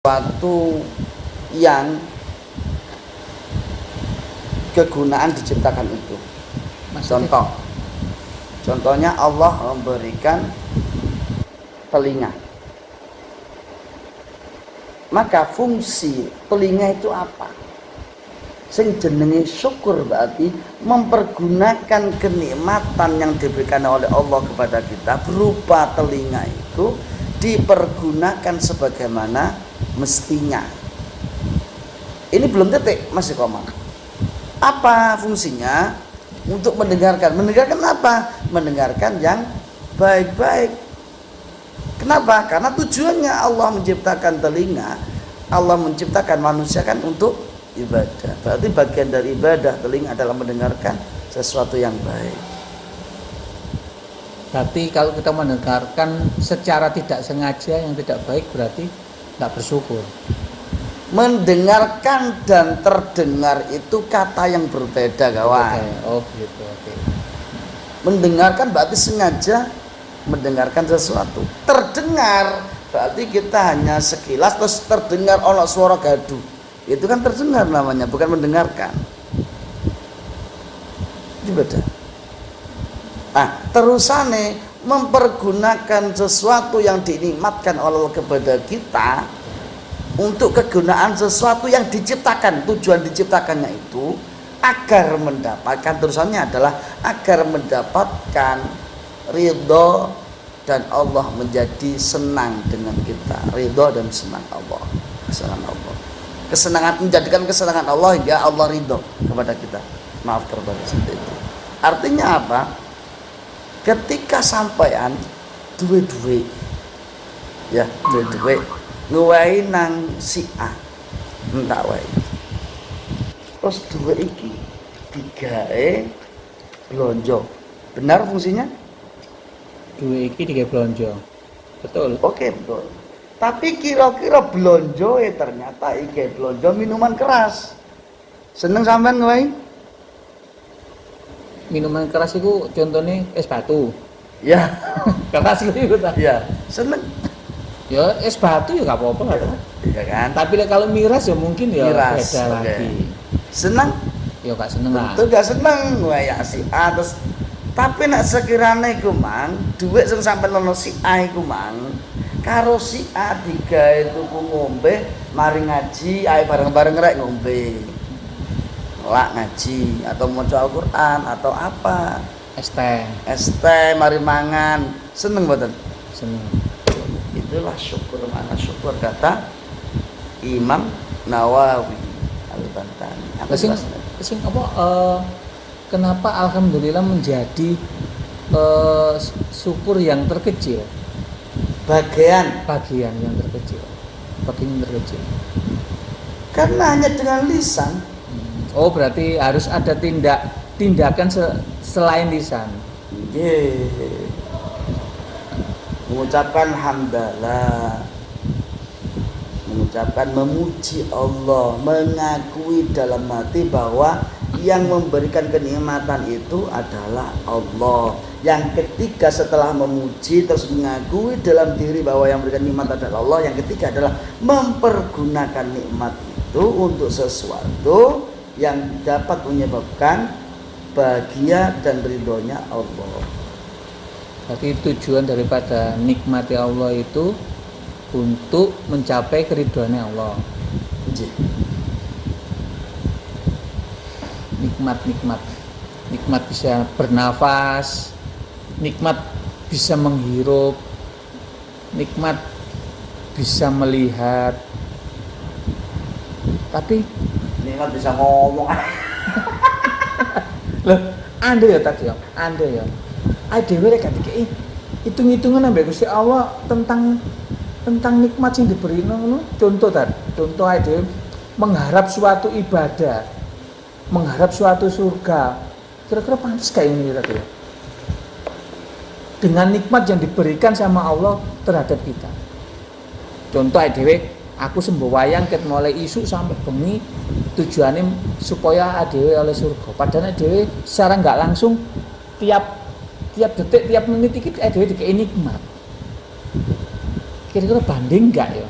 sesuatu yang kegunaan diciptakan itu. Contohnya Allah memberikan telinga. Maka fungsi telinga itu apa? Sing jenenge syukur berarti mempergunakan kenikmatan yang diberikan oleh Allah kepada kita berupa telinga itu dipergunakan sebagaimana mestinya. Ini belum titik, masih koma. Apa fungsinya? Untuk mendengarkan. Mendengarkan apa? Mendengarkan yang baik-baik. Kenapa? Karena tujuannya Allah menciptakan telinga, Allah menciptakan manusia kan untuk ibadah. Berarti bagian dari ibadah telinga adalah mendengarkan sesuatu yang baik. Berarti kalau kita mendengarkan secara tidak sengaja yang tidak baik berarti tidak bersyukur. Mendengarkan dan terdengar itu kata yang berbeda, kawan. Oh gitu, oke. Mendengarkan berarti sengaja mendengarkan sesuatu. Terdengar berarti kita hanya sekilas terus terdengar ono suara gaduh. Itu kan terdengar namanya, bukan mendengarkan. Itu beda. Nah, terusane mempergunakan sesuatu yang dinikmatkan Allah kepada kita untuk kegunaan sesuatu yang diciptakan. Tujuan diciptakannya itu agar mendapatkan, terusannya adalah agar mendapatkan ridho dan Allah menjadi senang dengan kita. Ridho dan senang Allah. Kesenangan Allah. Kesenangan, menjadikan kesenangan Allah hingga Allah ridho kepada kita. Maaf terbalik seperti itu. Artinya apa? Ketika sampean duwe-duwe ya, duwe-duwe nguwai nang si A entak wae. Terus duwe iki digawe blonjo. Benar fungsinya? Duwe iki digawe blonjo. Betul. Oke, betul. Tapi kira-kira blonjo ternyata iki blonjo minuman keras. Seneng sampean nguwai? Minuman keras itu contohnya es batu. Ya, Keras itu ta. ya. Seneng. Ya es batu ya gak apa-apa lah. Iya kan? Tapi kalau miras ya mungkin ya Miras, beda okay. lagi. Seneng? Ya gak seneng lah. Tentu gak seneng nguwai si A terus. Tapi nek sekirane iku mang, dhuwit sing sampe lono si A iku mang, karo si A digawe tuku ngombe, mari ngaji, ae bareng-bareng rek ngombe. Lak ngaji atau maca Al-Qur'an atau apa. Es teh, Mari mangan. Seneng mboten? seneng. Itulah syukur, mana syukur kata Imam Nawawi Al-Bantani. Sing apa kenapa alhamdulillah menjadi syukur yang terkecil? Bagian Yang terkecil. Bagian yang terkecil. karena hanya dengan lisan. Oh, berarti harus ada tindakan selain lisan. Mengucapkan hamdalah, mengucapkan memuji Allah, mengakui dalam hati bahwa yang memberikan kenikmatan itu adalah Allah. Yang ketiga setelah memuji terus mengakui dalam diri bahwa yang memberikan nikmat adalah Allah. Yang ketiga adalah mempergunakan nikmat itu untuk sesuatu yang dapat menyebabkan bahagia dan ridhonya Allah. Berarti tujuan daripada nikmati Allah itu untuk mencapai keridhoannya Allah. Nikmat bisa bernafas, nikmat bisa menghirup, nikmat bisa melihat. Tapi nikmat bisa ngomong. Loh, anda ya tadi ya, anda ya. Dhewe rek dikeki hitung-hitungan ambek Gusti Allah tentang nikmat yang diberi ngono. Contoh dhewe mengharap suatu ibadah, mengharap suatu surga. Kira-kira pantas kayak ini tadi ya. Dengan nikmat yang diberikan sama Allah terhadap kita. Contoh dhewe aku semboyayang ket mulai isu sampai bengi tujuannya supaya adewe oleh surga. Padahal adewe secara nggak langsung tiap detik, tiap menit iki adewe dikei nikmat. Kira-kira banding nggak ya?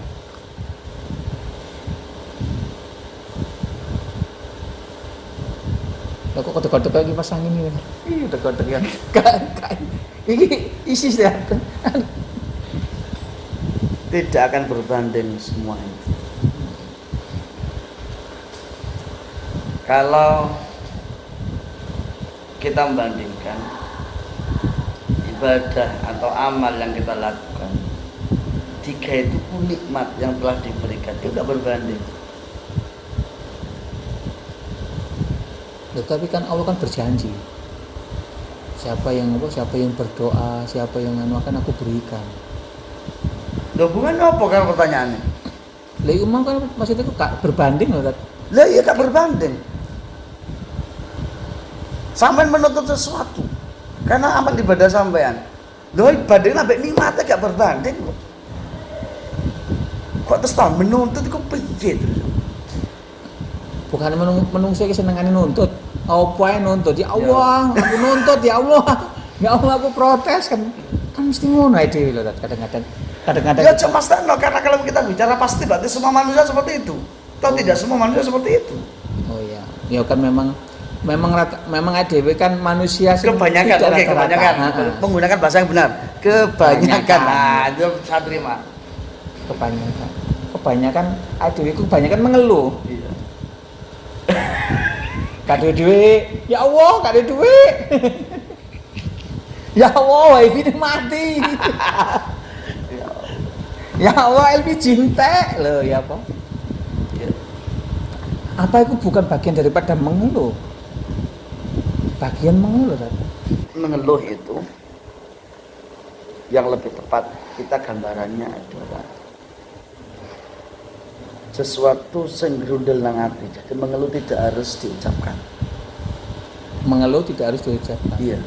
Kok kodok-kodok lagi pasang ini. Ih, kodok ya. Kan. Iki isi ya. Tidak akan berbanding semua itu. Kalau kita membandingkan ibadah atau amal yang kita lakukan, tiga itu nikmat yang telah diberikan itu tidak berbanding. Loh, tapi kan Allah kan berjanji. Siapa yang berdoa, siapa yang akan aku berikan. Loh, bukan apa kan pertanyaannya? Lah umum kan maksudnya itu gak berbanding loh. Lah iya gak berbanding. Sampai menuntut sesuatu karena amal ibadah sampean. Loh, banding ambek nikmatnya gak berbanding. Kok terus tahun menuntut kok piye terus? Bukan menungso iki senengane nuntut. Apa ae nuntut? Ya Allah, aku nuntut ya Allah. Ya Allah aku protes kan. Kan mesti ngono ae dhewe lho kadang-kadang. Ya cuma stano, karena kalau kita bicara pasti berarti semua manusia seperti itu. Atau tidak semua manusia seperti itu. Oh iya. Ya kan memang ADW kan manusia kebanyakan, oke, kebanyakan. Menggunakan bahasa yang benar. Kebanyakan. Nah, itu saya terima. Kebanyakan ADW itu kebanyakan mengeluh. Iya. Kado duit, ya Allah, kado duit. Ya Allah, wifi ini mati. Ya Allah, LPG entek loh, ya apa? Ya. Apa itu bukan bagian daripada mengeluh? Bagian mengeluh kan? Mengeluh itu yang lebih tepat kita gambarannya adalah sesuatu sing grundel nang ati. Jadi mengeluh tidak harus diucapkan. Mengeluh tidak harus diucapkan. Iya.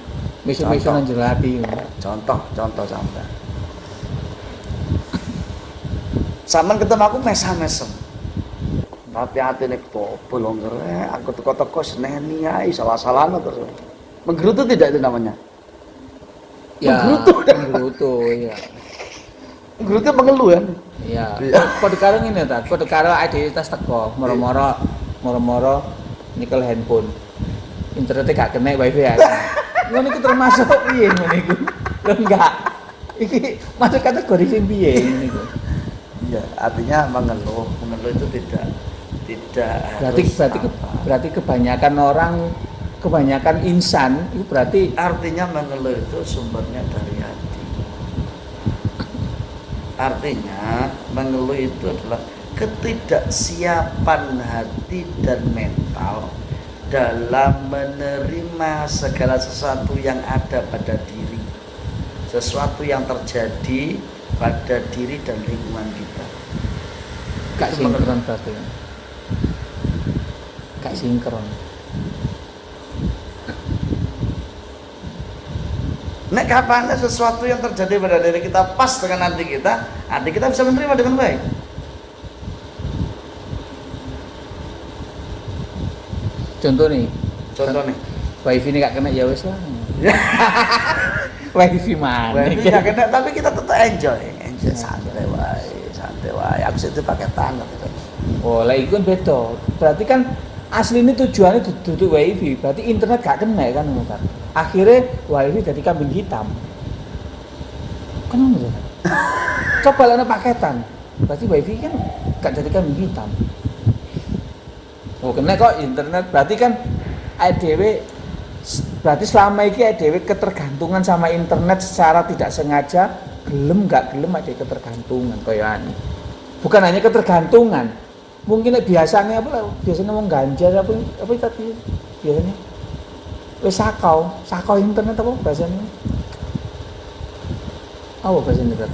Misu-misu nang jero ati. Contoh sampai. Sampeyan ketemu aku mesam-mesem. Tapi atine bolong kere, aku teko-teko seneni ae salah-salahno terus. Menggerutu tidak itu namanya? Ya, menggerutu ya. Menggerutu mengeluh kan? Iya. Kode karo ngene ta, kode karo ade tas teko, moro-moro nyekel handphone. Internetnya gak kena wifi ya. Ngono iku termasuk piye ngono iku? Lho enggak. Iki masuk kategori sing piye ngene iku? Iya, artinya mengeluh itu tidak berarti kebanyakan insan itu berarti artinya mengeluh itu sumbernya dari hati. Artinya mengeluh itu adalah ketidaksiapan hati dan mental dalam menerima segala sesuatu yang ada pada diri, sesuatu yang terjadi pada diri dan lingkungan kita. Gak sinkron berarti. Gak sinkron. Nek kapan sesuatu yang terjadi pada diri kita pas dengan hati kita bisa menerima dengan baik. Contoh nih, wifi ini gak kena ya wes lah. Wifi mana? Wifi gak kena, tapi kita tetap enjoy santai wae. Aku situ pakai tangan gitu. Oh, lah itu kan beda. Berarti kan asli ini tujuannya duduk wifi, berarti internet gak kena kan, kan? Akhirnya wifi jadi kambing hitam. Kan ngono kan? Coba lah paketan, berarti wifi kan gak jadi kambing hitam. Oh, kena kok internet, berarti kan ADW, berarti selama ini ADW ketergantungan sama internet secara tidak sengaja, gelem gak gelem ada ketergantungan kayak ini. Bukan hanya ketergantungan, mungkin biasanya ngomong ganja apa tadi biasanya sakau internet apa bahasanya internet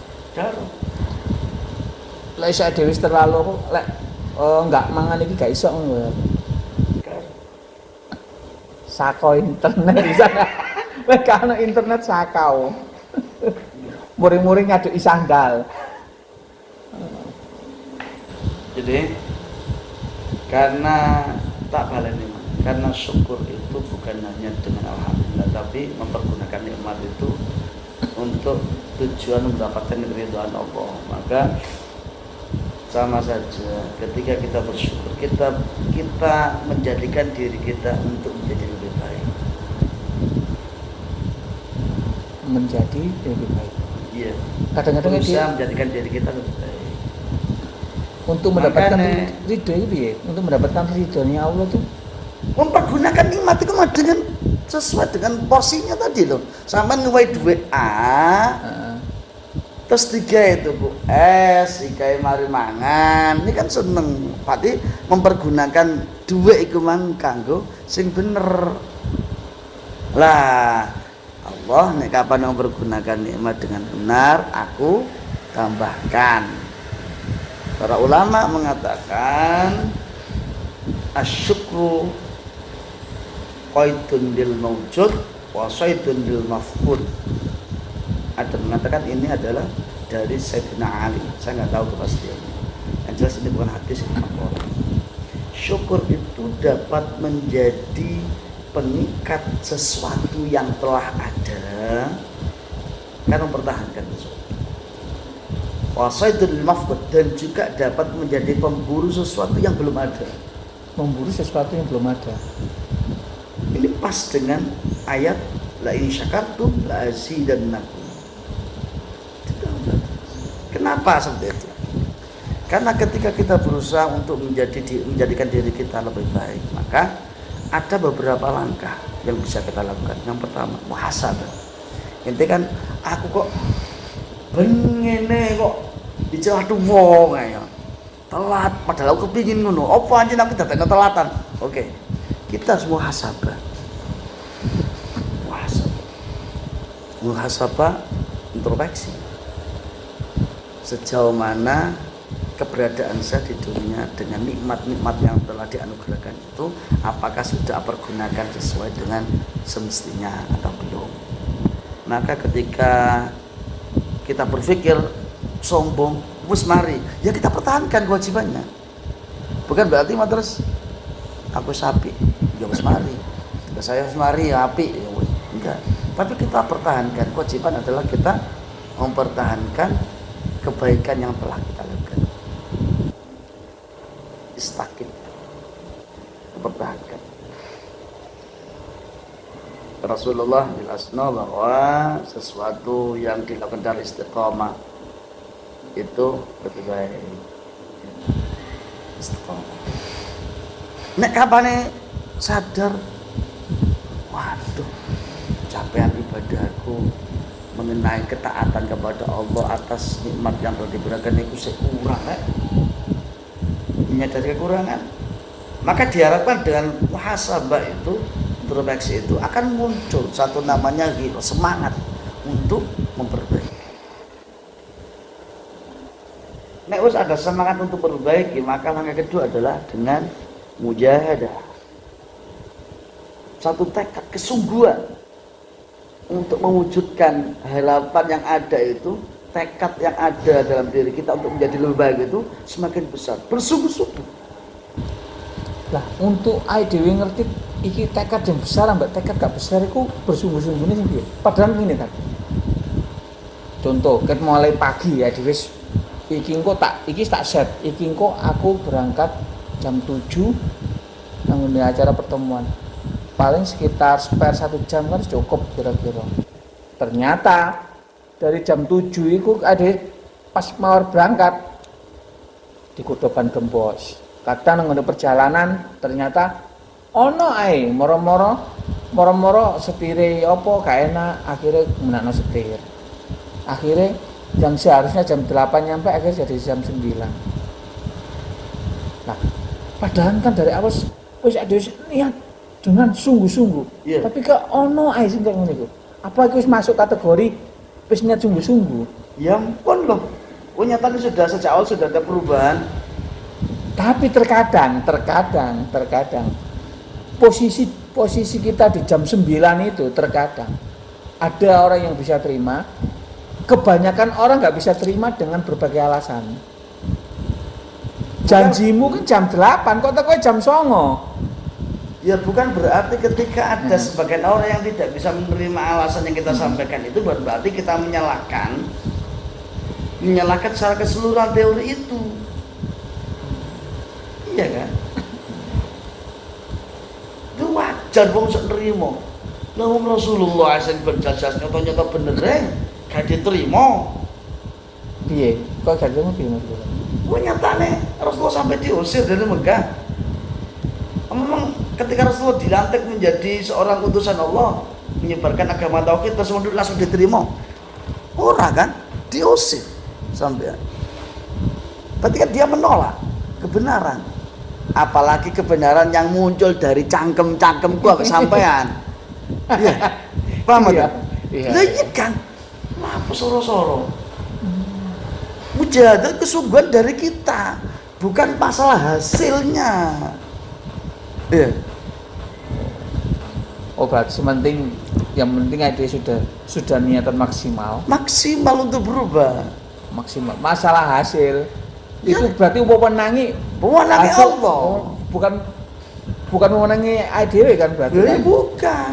lek sak dhewe terlalu lek enggak mangan iki gak iso ngono sakau internet di sana lek ana internet sakau muring-muring ngaduk isanggal. Jadi karena karena syukur itu bukan hanya dengan alhamdulillah, tapi mempergunakan nikmat itu untuk tujuan mendapatkan keridhaan Allah. Maka sama saja ketika kita bersyukur, kita menjadikan diri kita untuk menjadi lebih menjadi lebih baik. Iya. Kadang-kadang Berusaha dia menjadikan diri kita lebih baik. untuk mendapatkan Makanya- ridho itu ya, untuk mendapatkan ridhonya Allah tuh Mempergunakan nikmat itu mah dengan sesuai dengan porsinya tadi loh. Sama nuwai duit heeh. terus 3 itu Bu es, 3 mari mangan. Ini kan seneng. Berarti mempergunakan duit iku mang kanggo sing bener. Lah Allah nek kapan mempergunakan nikmat dengan benar, aku tambahkan. Para ulama mengatakan asyukru qaidun lil mawjud wa saidun lil mafqud. Ada mengatakan ini adalah dari Sayyidina Ali. Saya nggak tahu kepastiannya. Yang jelas ini bukan hadis, ini laporan. Syukur itu dapat menjadi pengikat sesuatu yang telah ada karena mempertahankan sesuatu. Wasaidul mafqud, dan juga dapat menjadi pemburu sesuatu yang belum ada. memburu sesuatu yang belum ada. Ini pas dengan ayat la in syakartum la azidannakum. Kenapa seperti itu? Karena ketika kita berusaha untuk menjadikan diri kita lebih baik, maka ada beberapa langkah yang bisa kita lakukan. Yang pertama, muhasabah. Inti kan aku kok bengene kok dicelah wong ya. Telat padahal aku kepingin ngono. Apa anjing aku datang ketelatan? Oke. Kita harus muhasabah. Muhasabah introspeksi. Sejauh mana keberadaan saya di dunia dengan nikmat-nikmat yang telah dianugerahkan itu, apakah sudah pergunakan sesuai dengan semestinya atau belum? Maka ketika kita berpikir sombong, wis mari, ya kita pertahankan kewajibannya. Bukan berarti terus aku sapi, ya wis mari. Saya wis mari ya api, ya wis. Enggak. Tapi kita pertahankan, kewajiban adalah kita mempertahankan kebaikan yang telah kita lakukan. Istaqim, mempertahankan. Rasulullah jelaskan bahwa sesuatu yang dilakukan dari istiqamah itu lebih baik. Istiqamah. Nek kapane sadar, waduh, capaian ibadahku mengenai ketaatan kepada Allah atas nikmat yang telah diberikan itu kurang, menyadari kekurangan, maka diharapkan dengan muhasabah itu, introspeksi itu akan muncul satu namanya semangat untuk memperbaiki. Nek wis ada semangat untuk memperbaiki, maka langkah kedua adalah dengan mujahadah, satu tekad kesungguhan untuk mewujudkan harapan yang ada itu, tekad yang ada dalam diri kita untuk menjadi lebih baik itu semakin besar, bersungguh-sungguh. Lah untuk dewe ngerti iki tekad yang besar mbak tekad gak besar itu bersungguh-sungguh ini sendiri. Padahal gini kan. Contoh, ket mulai pagi ya dewe iki tak set, iki engko aku berangkat jam 7 nang acara pertemuan. Paling sekitar spare 1 jam kan cukup kira-kira. Ternyata dari jam 7 itu ada pas mau berangkat di Kudoban Gembos. Kadang nang perjalanan ternyata ono ae moro-moro setire apa gak enak, akhirnya menakno setir. Akhirnya yang seharusnya jam 8 nyampe akhirnya jadi jam 9. Nah, padahal kan dari awal wis ada niat dengan sungguh-sungguh. Yeah. Tapi kok ono ae sing kaya ngene iku. Apa iku wis masuk kategori wis niat sungguh-sungguh? Ya ampun loh. Nyatanya sudah sejak awal sudah ada perubahan. Tapi terkadang posisi kita di jam 9 itu terkadang ada orang yang bisa terima, kebanyakan orang nggak bisa terima dengan berbagai alasan. Janjimu kan jam 8, kok teko jam 9? Ya bukan berarti ketika ada sebagian orang yang tidak bisa menerima alasan yang kita sampaikan itu bukan berarti kita menyalahkan secara keseluruhan teori itu. Iya kan? Itu wajar wong sok nerimo. Lahum Rasulullah sing berjajas nyata-nyata bener gak diterima. Piye? Kok gak ketemu piye maksudnya? Wah nyatane Rasulullah sampai diusir dari Mekah. Memang ketika Rasulullah dilantik menjadi seorang utusan Allah menyebarkan agama tauhid terus langsung diterima. Ora kan? Diusir sampai. Berarti kan dia menolak kebenaran. Apalagi kebenaran yang muncul dari cangkem-cangkemku agak sampean. Iya. Paham Iya. kan? Iya. Lah iya kan. Apa soro-soro? Mujahadah kesungguhan dari kita, bukan masalah hasilnya. Iya. Oh berarti yang penting ada sudah niatan maksimal. Maksimal untuk berubah. Maksimal. Masalah hasil Ya. itu berarti wewenangi Wewenangi hasil- Allah. oh, bukan wewenangi ADW kan berarti. Ya, Kan? bukan.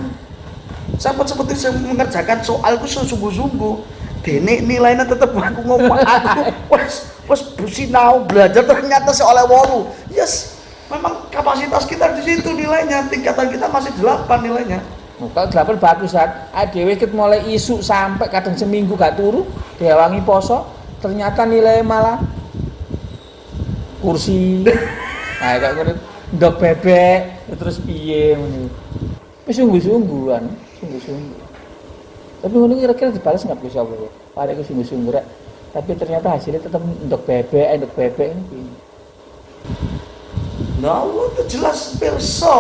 Sampai seperti saya mengerjakan soalku sesungguh-sungguh. Dene nilainya tetap aku ngomong aku wes sinau belajar ternyata oleh 8. Yes. Memang kapasitas kita di situ nilainya, tingkatan kita masih 8 nilainya. Oh, kalau 8 bagus kan. ADW ket mulai isu sampai kadang seminggu gak turu, diawangi poso, ternyata nilai malah kursi. Nah, kayak ngono ndok bebek terus piye ngono. Wis sungguh-sungguhan, sungguh-sungguh. Tapi ngono kira-kira dibalas enggak bisa Allah. Padahal iku sungguh-sungguh rek. Tapi ternyata hasilnya tetap ndok bebek ini piye. Nah Allah itu jelas pirsa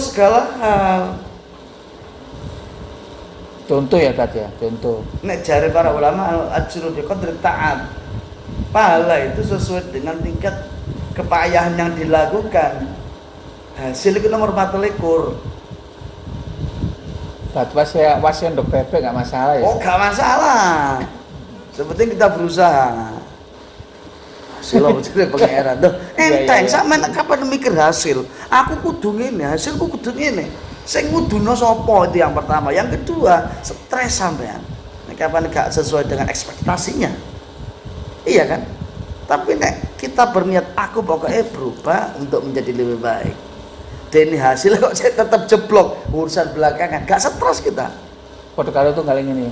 segala hal. Contoh ya Tat ya, contoh. Nek jare para ulama al-ajru bi qadri ta'ab. Pahala itu sesuai dengan tingkat kepayahan yang dilakukan. Hasil itu nomor 24. Berarti pas ya ndok bebek enggak masalah ya. Oh, gak masalah. Sepenting kita berusaha. Hasil apa jadi pangeran. Loh, enteng sampean kapan mikir hasil? Aku kudu ngene, hasilku kudu ngene. Sing nguduno sapa itu yang pertama. Yang kedua, stres sampean. Nek kapan gak sesuai dengan ekspektasinya. Iya kan? Tapi nek kita berniat aku pokoknya berubah untuk menjadi lebih baik. Dan hasil kok saya tetap jeblok urusan belakangan, gak stres kita. Padha karo tuh kali ngene.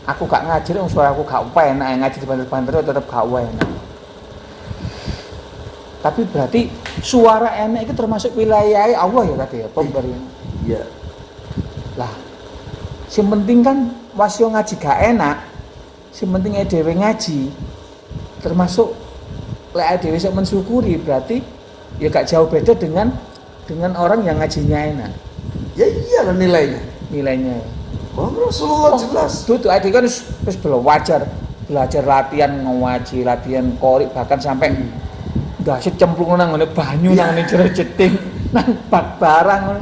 Aku gak ngajar wong suara aku gak enak ngaji di banter-banter tetep gak enak. Tapi berarti suara enak itu termasuk wilayah Allah ya tadi ya pemberian. Iya. Lah, sing penting kan wasyo ngaji gak enak. Sing penting dhewe ngaji. Termasuk lek dhewe sok mensyukuri berarti ya gak jauh beda dengan orang yang ngajinya enak Ya iyalah nilainya. nilainya. Oh, Rasulullah jelas. Tuh ade kan wis belajar latihan ngaji, latihan qori bahkan sampai dahsyat cemplung nang ngene banyu nang ngene jero jeding nang bak barang ngono.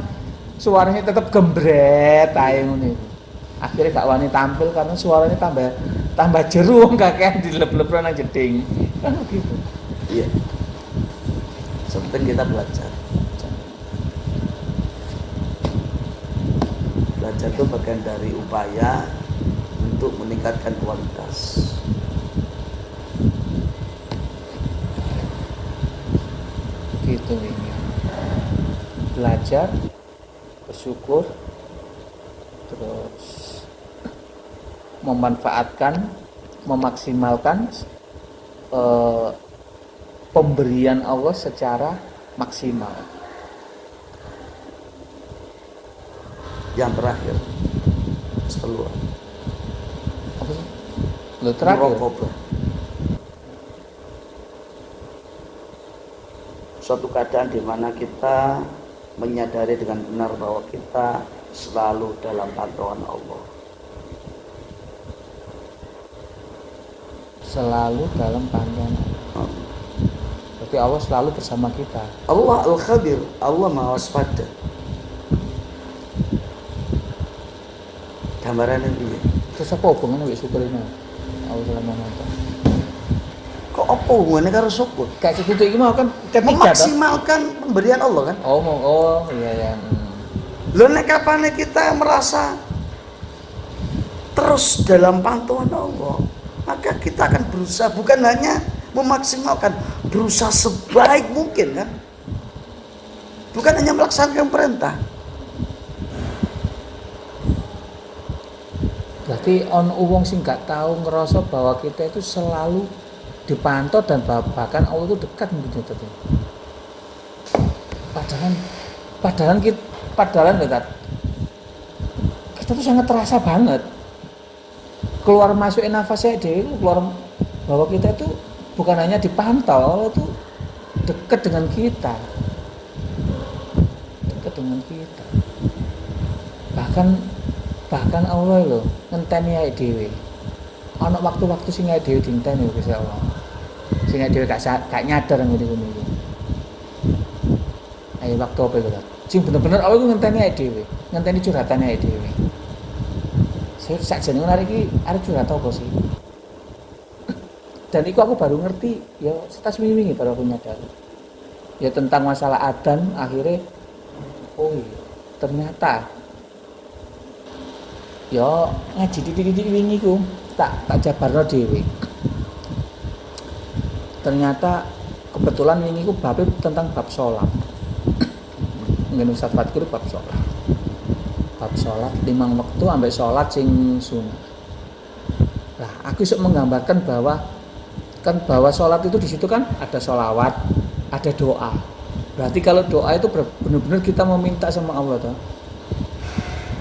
Suaranya tetap gembret ae ngono. Akhirnya gak wani tampil karena suaranya tambah jeru kakean dilep-lep nang jeding. Kan begitu. Iya. Sepenting kita belajar. Belajar itu bagian dari upaya untuk meningkatkan kualitas. Gitu ini. Belajar, bersyukur, terus memanfaatkan, memaksimalkan pemberian Allah secara maksimal. Yang terakhir, setelah Apa sih? Lo terakhir. Muraqabah. Suatu keadaan di mana kita menyadari dengan benar bahwa kita selalu dalam pantauan Allah. Selalu dalam pantauan. Berarti Allah selalu bersama kita. Allah Al-Khabir, Allah Maha Waspada. Gambarannya ini. Terus apa hubungannya dengan syukur ini? Allah selalu menonton. Kok apa hubungannya karo syukur? Kayak segitu ini mau kan ketiga toh? Memaksimalkan pemberian Allah kan? Oh iya ya. Loh nek kapan kita merasa terus dalam pantauan Allah, maka kita akan berusaha bukan hanya memaksimalkan, berusaha sebaik mungkin kan? Bukan hanya melaksanakan perintah. Dadi ono wong sing gak tahu ngerasa bahwa kita itu selalu dipantau dan bahkan Allah itu dekat gitu tadi. Padahal kita tuh sangat terasa banget keluar masukin nafasnya dhewe keluar bahwa kita itu bukan hanya dipantau, Allah itu dekat dengan kita. Dekat dengan kita. Bahkan Allah lho ngenteni awake dhewe. Ana waktu-waktu sing awake dhewe dinteni Gusti Allah. Sing awake dhewe gak nyadar ngene-ngene iki. Ayo waktu apa itu? Sing bener-bener Allah ku ngenteni awake dhewe, ngenteni curhatane awake dhewe. Sakjane ngono iki arep curhat apa sih? Dan itu aku baru ngerti ya setas wingi baru aku nyadar. Ya tentang masalah adzan akhirnya oh iya, ternyata ya ngaji titik-titik wingi ku tak jabarno dhewe. Ternyata kebetulan wingi ku bab tentang bab salat. Ngene Ustaz Fatkur bab salat. Bab salat 5 waktu ambek salat sing sunah. Nah, aku iso menggambarkan bahwa sholat itu di situ kan ada sholawat, ada doa. Berarti kalau doa itu benar-benar kita meminta sama Allah toh.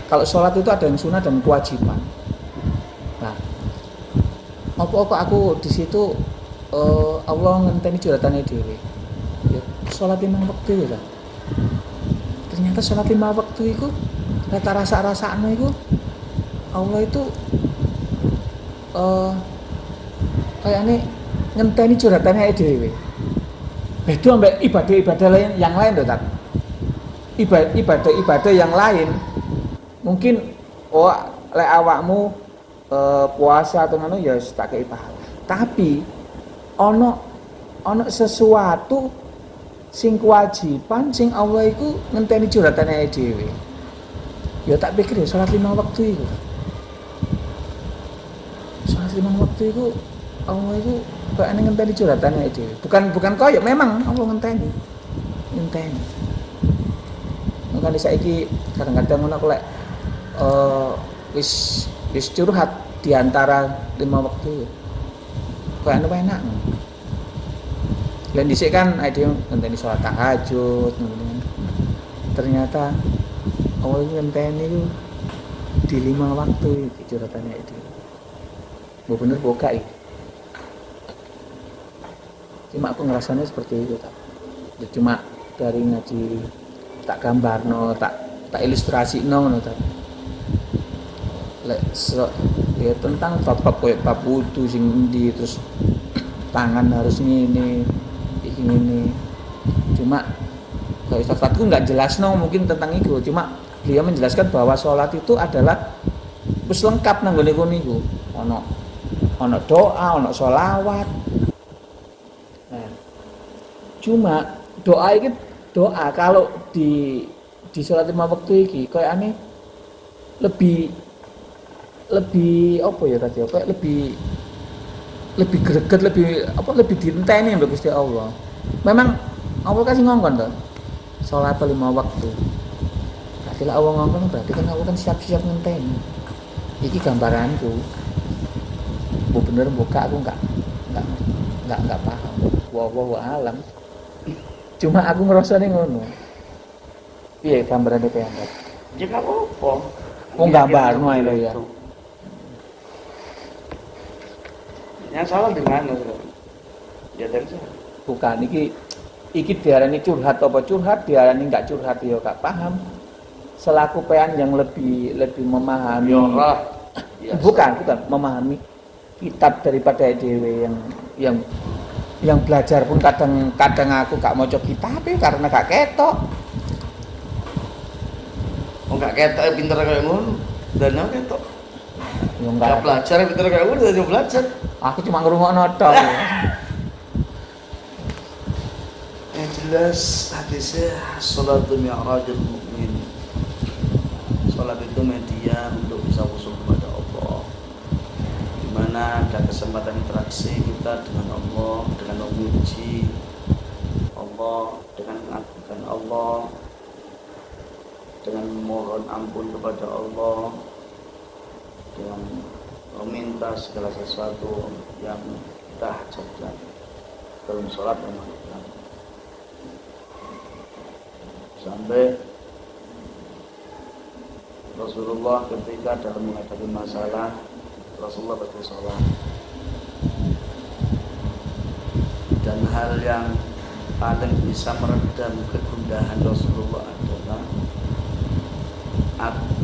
Kalau sholat itu ada yang sunnah dan kewajiban. Nah, apa aku di situ Allah ngenteni curhatane dhewe. Ya, sholat 5 waktu ya. Ternyata sholat 5 waktu itu rasa-rasane itu Allah itu kayaknya ngenteni curhatannya dhewe. Beda ambek ibadah-ibadah lain yang lain lho, Tat. Ibadah-ibadah yang lain mungkin lek awakmu puasa atau ngono ya tak kei pahala. Tapi ono sesuatu sing kewajiban sing Allah iku ngenteni curhatane dhewe. Ya tak pikir ya salat 5 waktu iku. Salat 5 waktu iku Allah iku kok ana ngenteni curhatane dhewe. Bukan koyo memang Allah ngenteni. Makanya saiki kadang-kadang ngono aku lek wis curhat di antara 5 waktu. Kok ana enak. Lan dhisik kan ade ngenteni salat tahajud ngono. Ternyata Allah ngenteni ku di 5 waktu iki curhatane dhewe. Mbok bener boga iki. Cuma aku ngerasanya seperti itu tak. Ya, cuma dari ngaji tak gambarno, tak ilustrasino ngono tak. Ya tentang bab koyo bab wudu sing endi terus tangan harus ngene, iki ngene. Cuma kalau Ustazku enggak jelasno mungkin tentang itu, cuma dia menjelaskan bahwa sholat itu adalah wis lengkap nang gone niku. Ono doa, ono sholawat. Cuma doa kalau di sholat 5 waktu iki kayak aneh lebih apa ya tadi apa lebih greget lebih dinteni mbek Gusti Allah. Memang Allah kasih ngongkon to. Sholat 5 waktu. Berarti lah Allah ngongkon berarti kan Allah kan siap-siap ngenteni. Iki gambaranku. Bu bener buka aku enggak paham. Wallahu alam. Cuma aku ngerasane ngono. Piye gambarane piyambak? Ya gak apa-apa. Wong gambarno ae lho ya. Yang salah di mana, Bro? Ya dari sana. Bukan iki diarani curhat apa curhat, diarani enggak curhat ya gak paham. Selaku pean yang lebih memahami. Ya, bukan memahami kitab daripada dhewe yang belajar pun kadang aku gak maca kitab karena gak ketok. Oh gak ketok pinter kayak ngono. Dan aku ketok. Ya enggak belajar pinter kayak ngono dan belajar. Aku cuma ngrungokno tok. Yang jelas hadisnya salatu mi'rajul mukmin. Salat itu media untuk bisa usul kepada Allah. Di mana ada kesempatan interaksi kita dengan Allah, dengan memuji Allah, dengan mengagungkan Allah, dengan mohon ampun kepada Allah, dengan kita segala sesuatu yang kita hajatkan dalam sholat memang sampai Rasulullah ketika dalam menghadapi masalah Rasulullah pasti sholat. Dan hal yang paling bisa meredam kegundahan Rasulullah adalah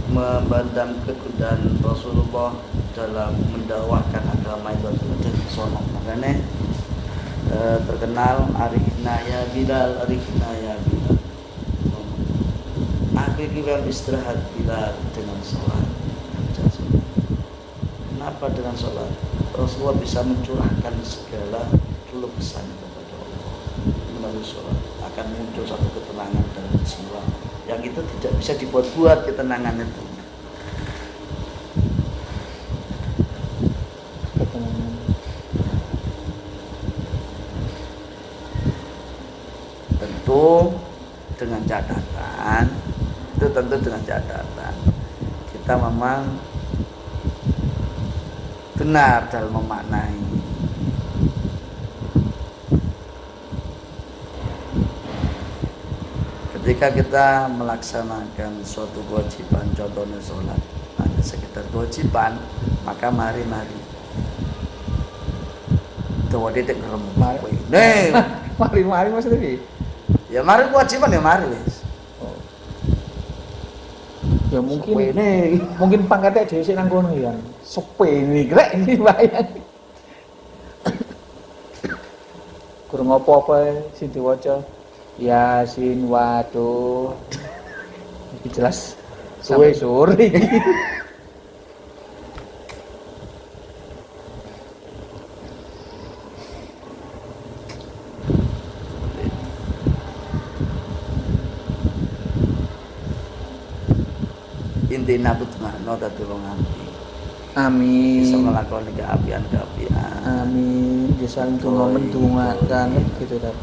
membandam kegundahan Rasulullah dalam mendakwahkan agama itu adalah dari sholat. Makanya terkenal arifna ya Bilal, arifna ya Bilal. Akhirnya istirahat Bilal dengan sholat. Kenapa dengan sholat? Rasulullah bisa mencurahkan segala keluh kesah kepada Allah melalui sholat. Akan muncul satu ketenangan dalam jiwa yang itu tidak bisa dibuat-buat ketenangan itu. Tentu dengan catatan, kita memang benar dalam memaknai. Ketika kita melaksanakan suatu kewajiban, contohnya sholat, hanya sekedar kewajiban, maka mari-mari. Tuh titik Mari. nih. Mari maksudnya piye? Ya mari kewajiban ya mari wis. Ya mungkin pangkatnya dhewe sik nang kono ya. Sepene krek iki bayang. Kurang apa-apa sing diwaca Yasin waduh. Iki jelas suwe sore iki. Intina putnahno dadi wong apik. Amin. Bisa nglakoni keapian-keapian. Amin. Bisa ndonga-ndongakan gitu ta.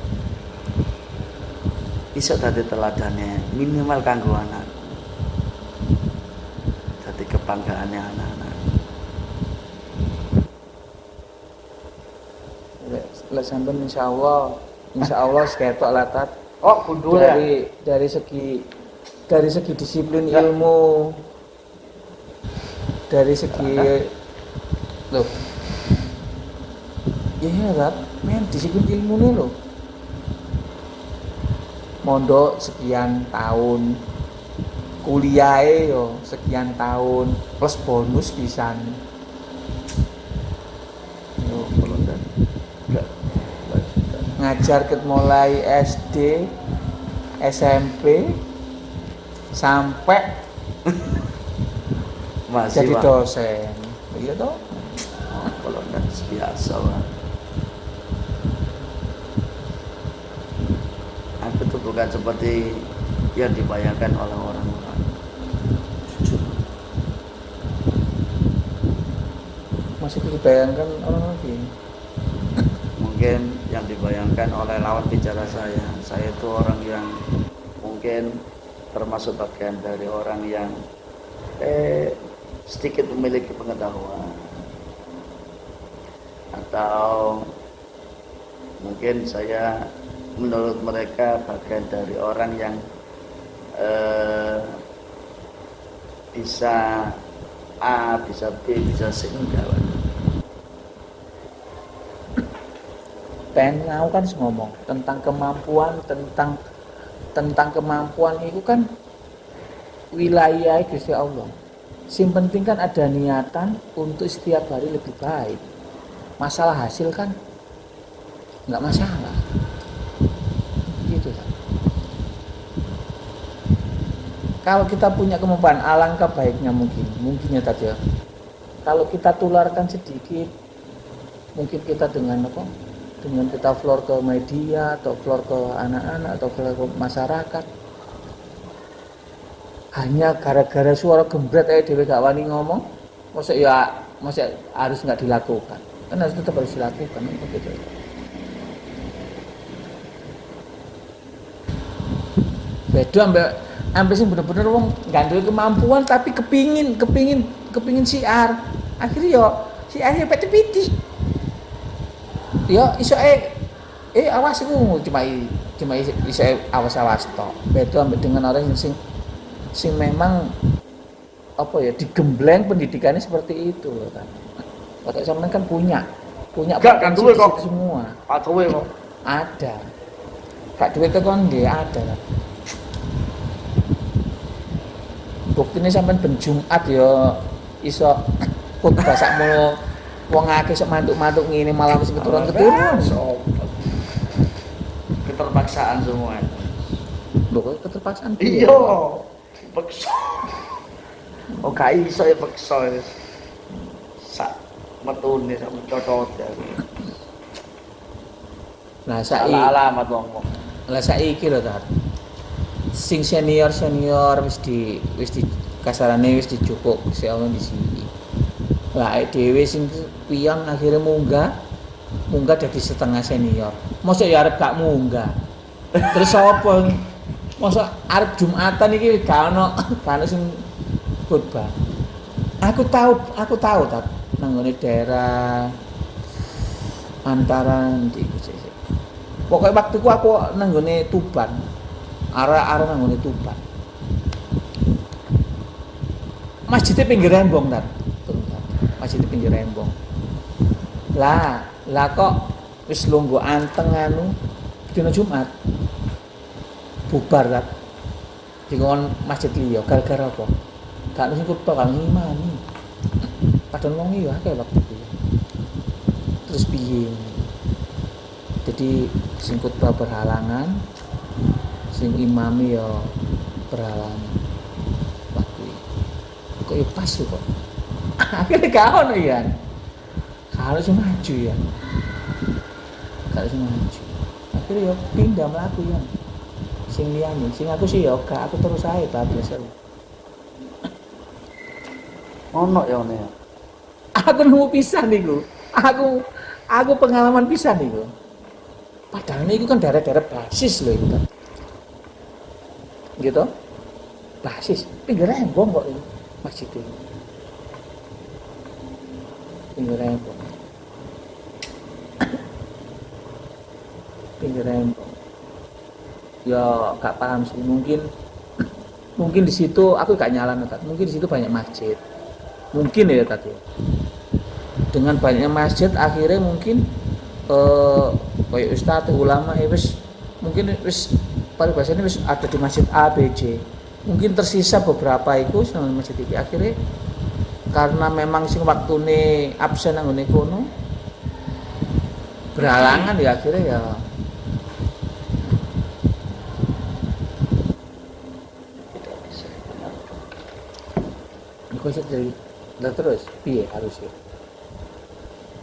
Bisa dadi teladane minimal kanggo anak. Dadi kebanggaane anak-anak. Lek sampean insyaallah seketok latat. Oh, gundul ya. Dari segi disiplin ilmu, dari segi loh, iya Rat, men disiplin ilmu nih loh, mondok sekian tahun, kuliah yo sekian tahun, plus bonus pisan, yo ngajar ket mulai SD, SMP sampai Masih jadi dosen. Iya toh? Oh, kalau enggak biasa lah. Aku tuh bukan seperti yang dibayangkan oleh orang-orang. Jujur. Masih dibayangkan orang lagi. Mungkin yang dibayangkan oleh lawan bicara saya itu orang yang mungkin termasuk bagian dari orang yang sedikit memiliki pengetahuan, atau mungkin saya menurut mereka bagian dari orang yang bisa A, bisa B, bisa C, enggak. Pengen aku kan ngomong tentang kemampuan, tentang kemampuan itu kan wilayah Gusti Allah. Yang penting kan ada niatan untuk setiap hari lebih baik. Masalah hasil kan nggak masalah. Gitu kan. Kalau kita punya kemampuan, alangkah baiknya mungkinnya tadi ya. Kalau kita tularkan sedikit, mungkin kita dengan apa? Dengan kita floor ke media atau floor ke anak-anak atau floor ke masyarakat, hanya gara-gara suara gembret dhewe gak wani ngomong, masa harus nggak dilakukan, kan harus tetap dilakukan begitu. Beda sampai sing bener-bener wong gak duwe kemampuan tapi kepingin siar, akhirnya yo Si ayo peti-peti. Ya iso awas iku cuma iso awas-awas tok. Beda ambek dengan orang yang sing memang apa ya digembleng pendidikannya seperti itu loh kan. Kalau sampean kan punya Gak kan duwe kok semua. Duwe kok. Ada. Kak duwe itu kan dia ada lah. Buktine sampean ben Jumat ya iso khotbah sakmono wong akeh sok mantuk-mantuk ngene malah wis keturun-keturun. Keterpaksaan semua. Lho kok keterpaksaan Iya. Paksa. Oh gak iso ya paksa. Sak metune sak cocot ya. Lah saiki alamat wong. Lah saiki lho Tat. Sing senior wis di kasarane wis dijupuk Gusti Allah di sini. Lah dhewe sing piyon akhirnya munggah dadi setengah senior. Mosok ya arep gak munggah. Terus sapa? Mosok arep Jumatan iki gak ono sing khotbah. Aku tahu Tat nang ngene daerah antara ndi pokoknya waktu aku nang ngene Tuban. Arah nang ngene Tuban. Masjidnya pinggir rembong Tat. Masjidnya pinggir rembong. Lah kok wis lungguh anteng anu dina Jumat. Bubar Tat. Dikon masjid liya gara-gara apa? Gak ono sing khotbah kan ngimami. Padahal wong iki akeh waktu itu. Terus piye? Jadi sing khotbah berhalangan, sing imami ya berhalangan. Waktu itu. Kok ya pas kok. Akhirnya gak ono ya. Kalau sing maju ya. Kalau sing maju. Akhirnya ya pindah mlaku ya. Sing liyane, sing aku sih ya gak, aku terus ae biasa. Ono ya ngene. Aku nemu pisan niku. Aku pengalaman pisan niku. Padahal niku kan daerah-daerah basis loh itu kan. Gitu. Basis, pinggir rembong kok ini masjid ini. Pinggir rembong. Pinggir rembong. Ya gak paham sih, mungkin di situ aku gak nyalan Tat. Mungkin di situ banyak masjid. Mungkin ya tadi. Dengan banyaknya masjid akhirnya mungkin kayak ustadz ulama ya wis mungkin wis paribasane wis ada di masjid A B C. Mungkin tersisa beberapa itu nang masjid iki akhirnya karena memang sing waktune absen nang ngene kono berhalangan ya akhirnya ya Tidak bisa. kok jadi lah terus piye harusnya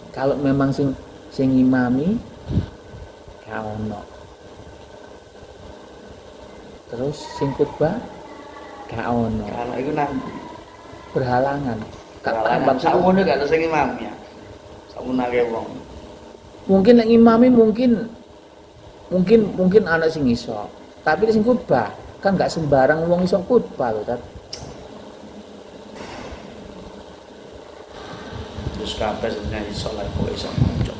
kalau memang sing ngimami gak ono terus sing khotbah gak ono Kalau iku nang berhalangan kalangan sakmono gak ono sing imam ya. Sakmono akeh wong. mungkin nek ngimami mungkin ana sing iso tapi sing khotbah kan gak sembarang wong iso khotbah lho Tat. Terus kabeh sebenarnya iso lah kok iso maca.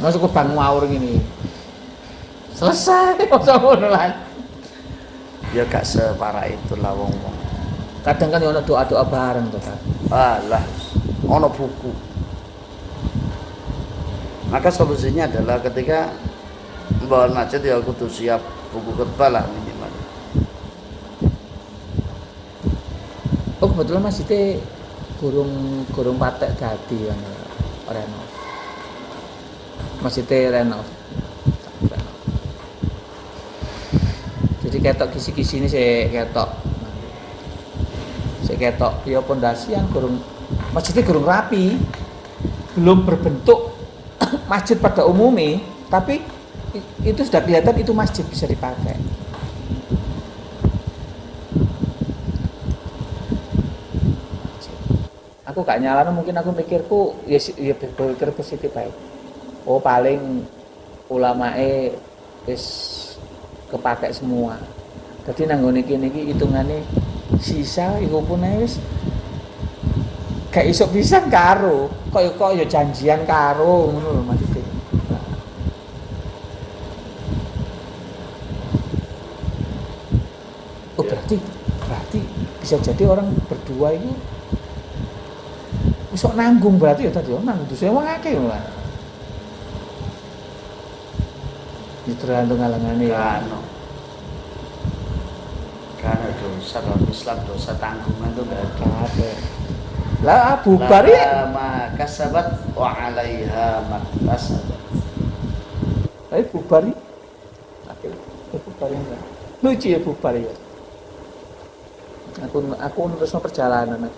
Masuk ke bang ngawur gini selesai masa ngono lah. Ya gak separah itulah wong-wong. Kadang kan ono doa-doa bareng tuh kan. Alah, ono buku. Maka solusinya adalah ketika membangun masjid ya kudu siap buku khotbah lah minimal. Oh kebetulan masjidnya gurung patek dadi kan renov. Masjidnya renov. Jadi ketok kisi-kisi ini saya ketok ya pondasian gurung masjidnya gurung rapi, belum berbentuk masjid pada umumnya, tapi itu sudah kelihatan itu masjid bisa dipakai. Aku gak nyalano, mungkin aku mikirku ya berpikir positif baik. Oh paling ulamae wis kepakai semua. Jadi nang ngene iki hitungane sisa iku pun wis gak iso pisan karo, kok ya janjian karo ngono lho maksudnya. Oh berarti bisa jadi orang berdua ini iso nanggung berarti ya tadi nanggung dosane wong akeh lho. Itu tergantung alangane ya. Karena dosa dalam Islam dosa tanggungan itu enggak ada. Lah bubar ya. Maka sabat wa 'alaiha maktasabat. Tapi bubar ya. Bubar ya. Lucu ya bubar ya. Aku nerusno perjalanan.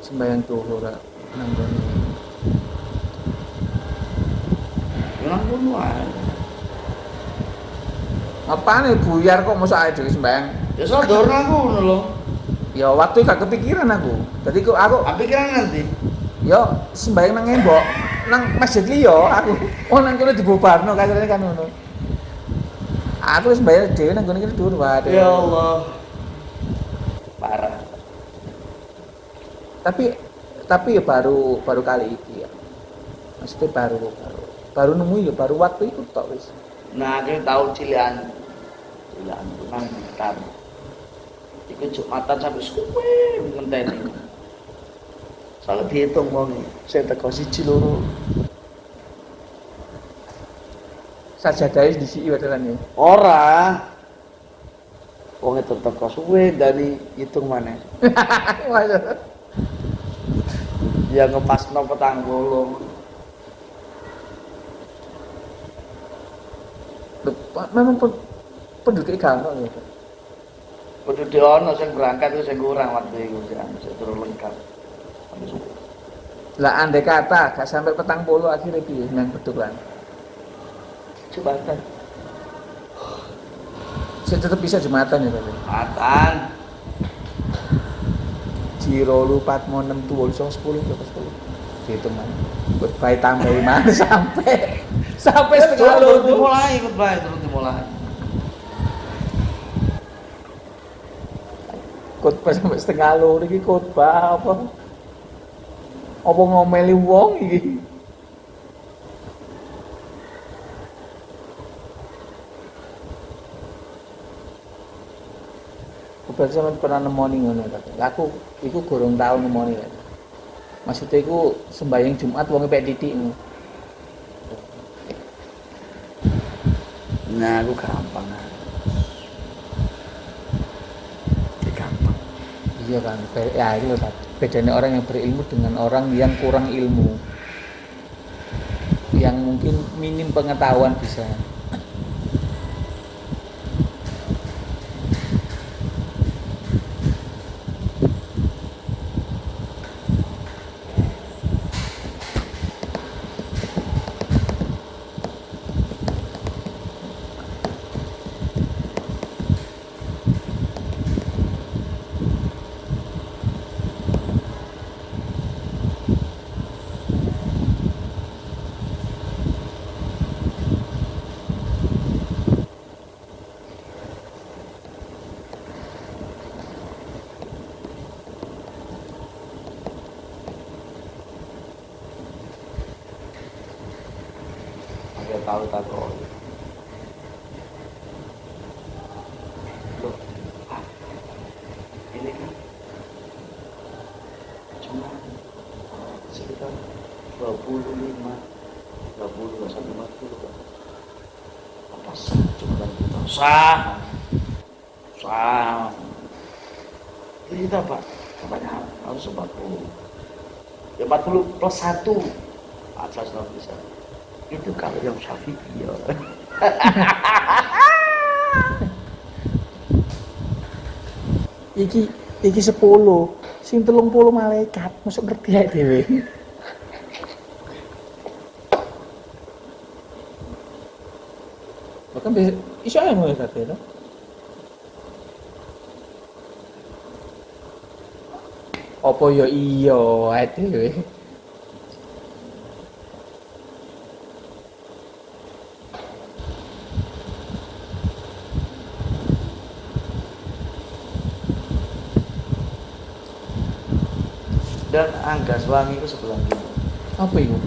Sembayang zuhur nang gone. Nang ngono ae. Apane buyar kok mosok ae dhewe sembayang. Ya sadar nang ngono lho. Ya waktu gak kepikiran aku. Jadi aku pikiran nanti. yo sembayang nang embok, nang masjid liya aku. Oh nang kene dibubarno kasarane kan ngono. Aku wis bayar dhewe nang kene dhuwur wae. Ya Allah. Parah. Tapi ya baru kali iki ya. Maksudnya baru nemu ya baru waktu itu tok wis. Nah, aku tahu cilian nang Blitar. Iku Jumatan sampai suwe ngenteni. Soalnya dihitung wong saya teko siji loro. Sajadahe disiki wae Ora. Wong itu teko suwe dari hitung maneh. Ya ngepasno petang bolong. Memang penduduk gak ono ya. Penduduk ono sing berangkat itu sing kurang waktu itu sing turun lengkap. Lah andai kata gak sampai 40 akhirnya piye nang betulan. Jumatan. Saya tetap bisa Jumatan ya tadi. Jumatan. Jiro lu 4 mau 6 tuh 10 berapa 10. Dihitung mana. Berbaik tambah mana sampai setengah loro dimulai terus dimulai. Khotbah sampai setengah loro iki khotbah apa? Apa ngomeli wong iki? Berarti sampean pernah nemoni ngono ta? Aku iku gorong tau nemoni ya. Maksudnya iku sembahyang Jumat wonge pek titik ngono. Nah, aku gampang. Gampang. Iya kan, ya itu loh bedanya orang yang berilmu dengan orang yang kurang ilmu, yang mungkin minim pengetahuan bisa. Tahu takut. Loh, ini kan cuma sekitar 25 sampai 50 kan. Apa sih cuma kita sah. Kita Pak, kebanyakan harus 40. Ya 40 plus 1 atas 6 bisa. Itu kalau yang Syafi'i ya. Iki 10, sing 30 malaikat, masuk ngerti ae dhewe. Bahkan iso ae malaikat ya. Apa ya iya ae dhewe. Dan Anggas Wangi itu sebelah kiri. Apa itu?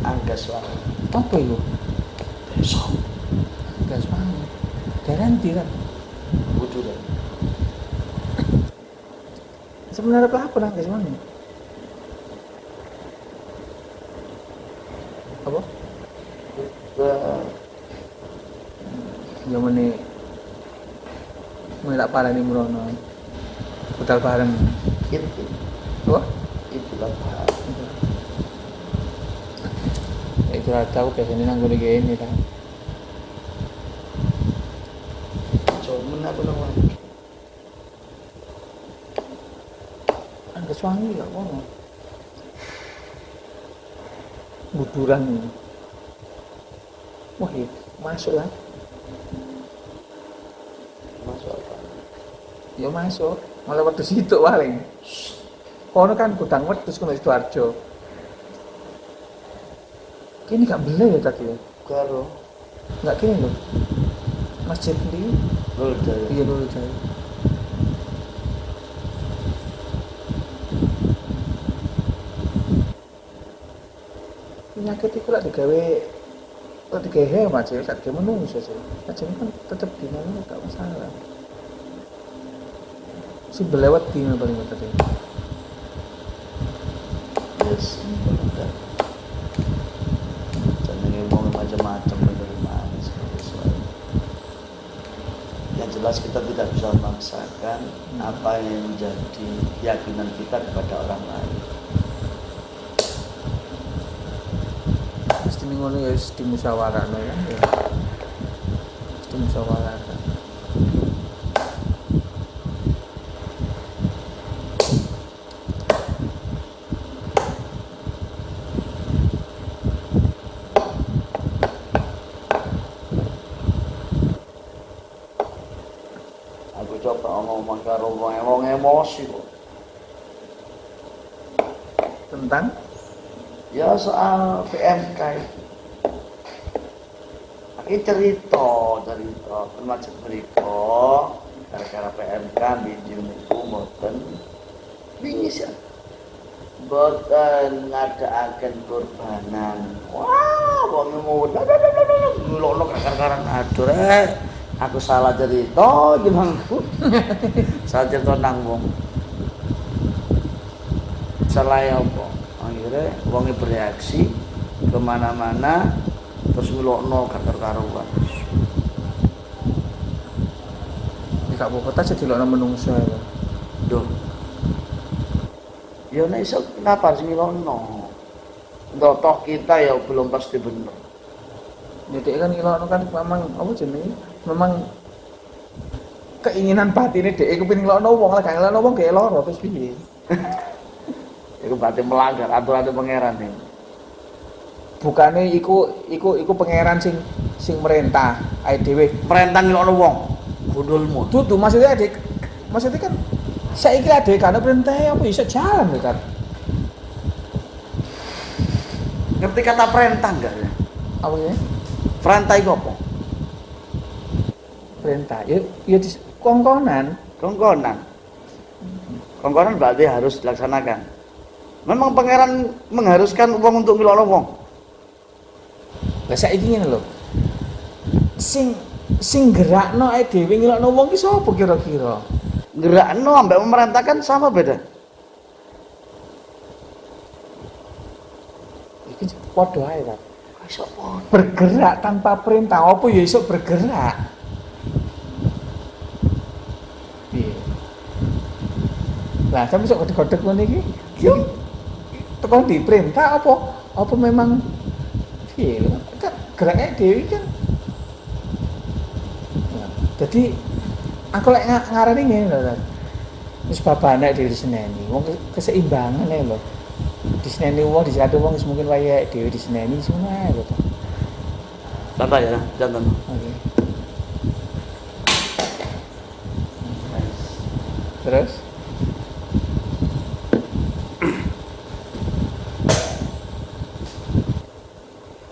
Anggas Wangi. Apa itu? Besok. Gas wangi. Garanti kan? Wudu dan. Sebenarnya apa nang gas wangi? Apa? Zaman ini mulai tak parah nih merono. Putar bareng. Itu. Apa? Itulah Pak. Itu rata aku biasanya nanggung di gini kan. Cuman apa namanya? Gas wangi gak ngono. Buduran ini. Wah, iya. Masuk lah. Masuk apa? Ya masuk. Malah waktu situ paling. Kono kan Gudang Wedhus kono Sidoarjo. Kini gak beli ya tadi ya? Karo. Gak kini loh. Masjid di Lul Jaya. iya dulu Jaya. Penyakit itu lah digawe hemat sih, tak digawe menungso sih. Aja kan tetep gimana gak masalah. Si belewat gimana paling tadi. Yes, benar. Jangan ngomong macam-macam dari mana sesuai. Yang jelas kita tidak bisa memaksakan apa yang menjadi keyakinan kita kepada orang lain. Mesti ngono ya wis dimusyawarahno ya. Mesti musyawarahkan. Aku coba ngomong karo wong emosi kok. Tentang Ya soal PMK itu. Ini cerita termasuk berita gara-gara PMK video niku mboten wingi sih. Mboten ngadakaken kurbanan. Wah, wong mau ngelokno kakar-karan adur aku salah cerita gimana? Salah cerita nang wong. Salah apa? Akhirnya wonge bereaksi kemana-mana terus ngelokno kakar-karuan. di Kak Kota jadi lo menungso ya. Duh. Ya nek iso kenapa harus ngelokno? Toh kita ya belum pasti bener. Jadi kan ngilono kan memang apa jenenge? Memang keinginan batine dhek kepengin ngelokno wong lah gak ngelokno wong gak lara terus piye? Iku berarti melanggar aturan pangeran nih. Bukane iku pangeran sing merintah ae dhewe. Perintah ngelokno wong. Gundulmu. Dudu maksudnya kan saiki ade kan perintah apa iso jalan lho kan. Ngerti kata perintah enggak ya? Apa ya? Perintah itu apa? Perintah. Ya di kongkonan. Kongkonan berarti harus dilaksanakan. Memang pangeran mengharuskan uang untuk ngelokno wong. Lah saiki ngene lho. Sing gerakno ae dhewe ngelokno wong ki sapa kira-kira? Gerakno ambek memerintahkan sama beda. Iki padha ae kan. Iso apa? Bergerak tanpa perintah apa ya iso bergerak. Piye? Lah sampe sok godhek-godhek ngene iki. Yo tekan diperintah apa? Apa memang piye lho? Kan geraknya dhewe kan. Nah, jadi aku lek ngarani ngene lho. Wis babane dhewe diseneni. Wong keseimbangan ae lho. Diseneni wong disatu wong wis mungkin wayahe dhewe diseneni semua ae lho. Santai ya, jangan. Oke. Terus?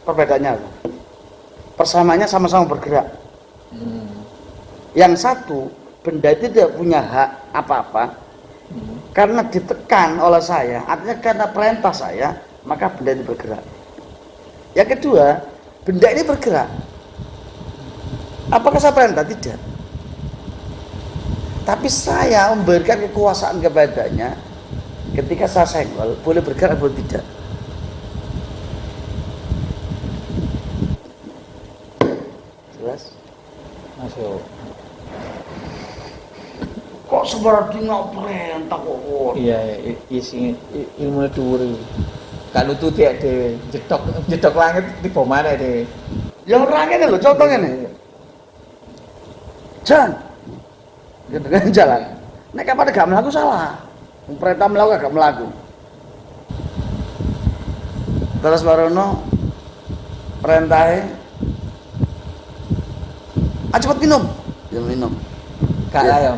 Perbedaannya apa? Persamaannya sama-sama bergerak. Yang satu, benda itu tidak punya hak apa-apa Karena ditekan oleh saya, artinya karena perintah saya, maka benda ini bergerak. Yang kedua, benda ini bergerak. Apakah saya perintah? Tidak. Tapi saya memberikan kekuasaan kepadanya. Ketika saya senggol, boleh bergerak atau tidak. Jelas? Masuk. Kok seberarti nggak perintah kok? Iya, isi ilmu dhuwur iki. Kan nututi dhewe, jedok langit tiba mana dhewe. Yang orangnya loh, contohnya nih. Jan, gitu kan jalan. Nek kapan gak melaku salah. Perintah melaku gak melaku. Terus barono perintahnya, cepet minum, dia minum. Gak lah ya.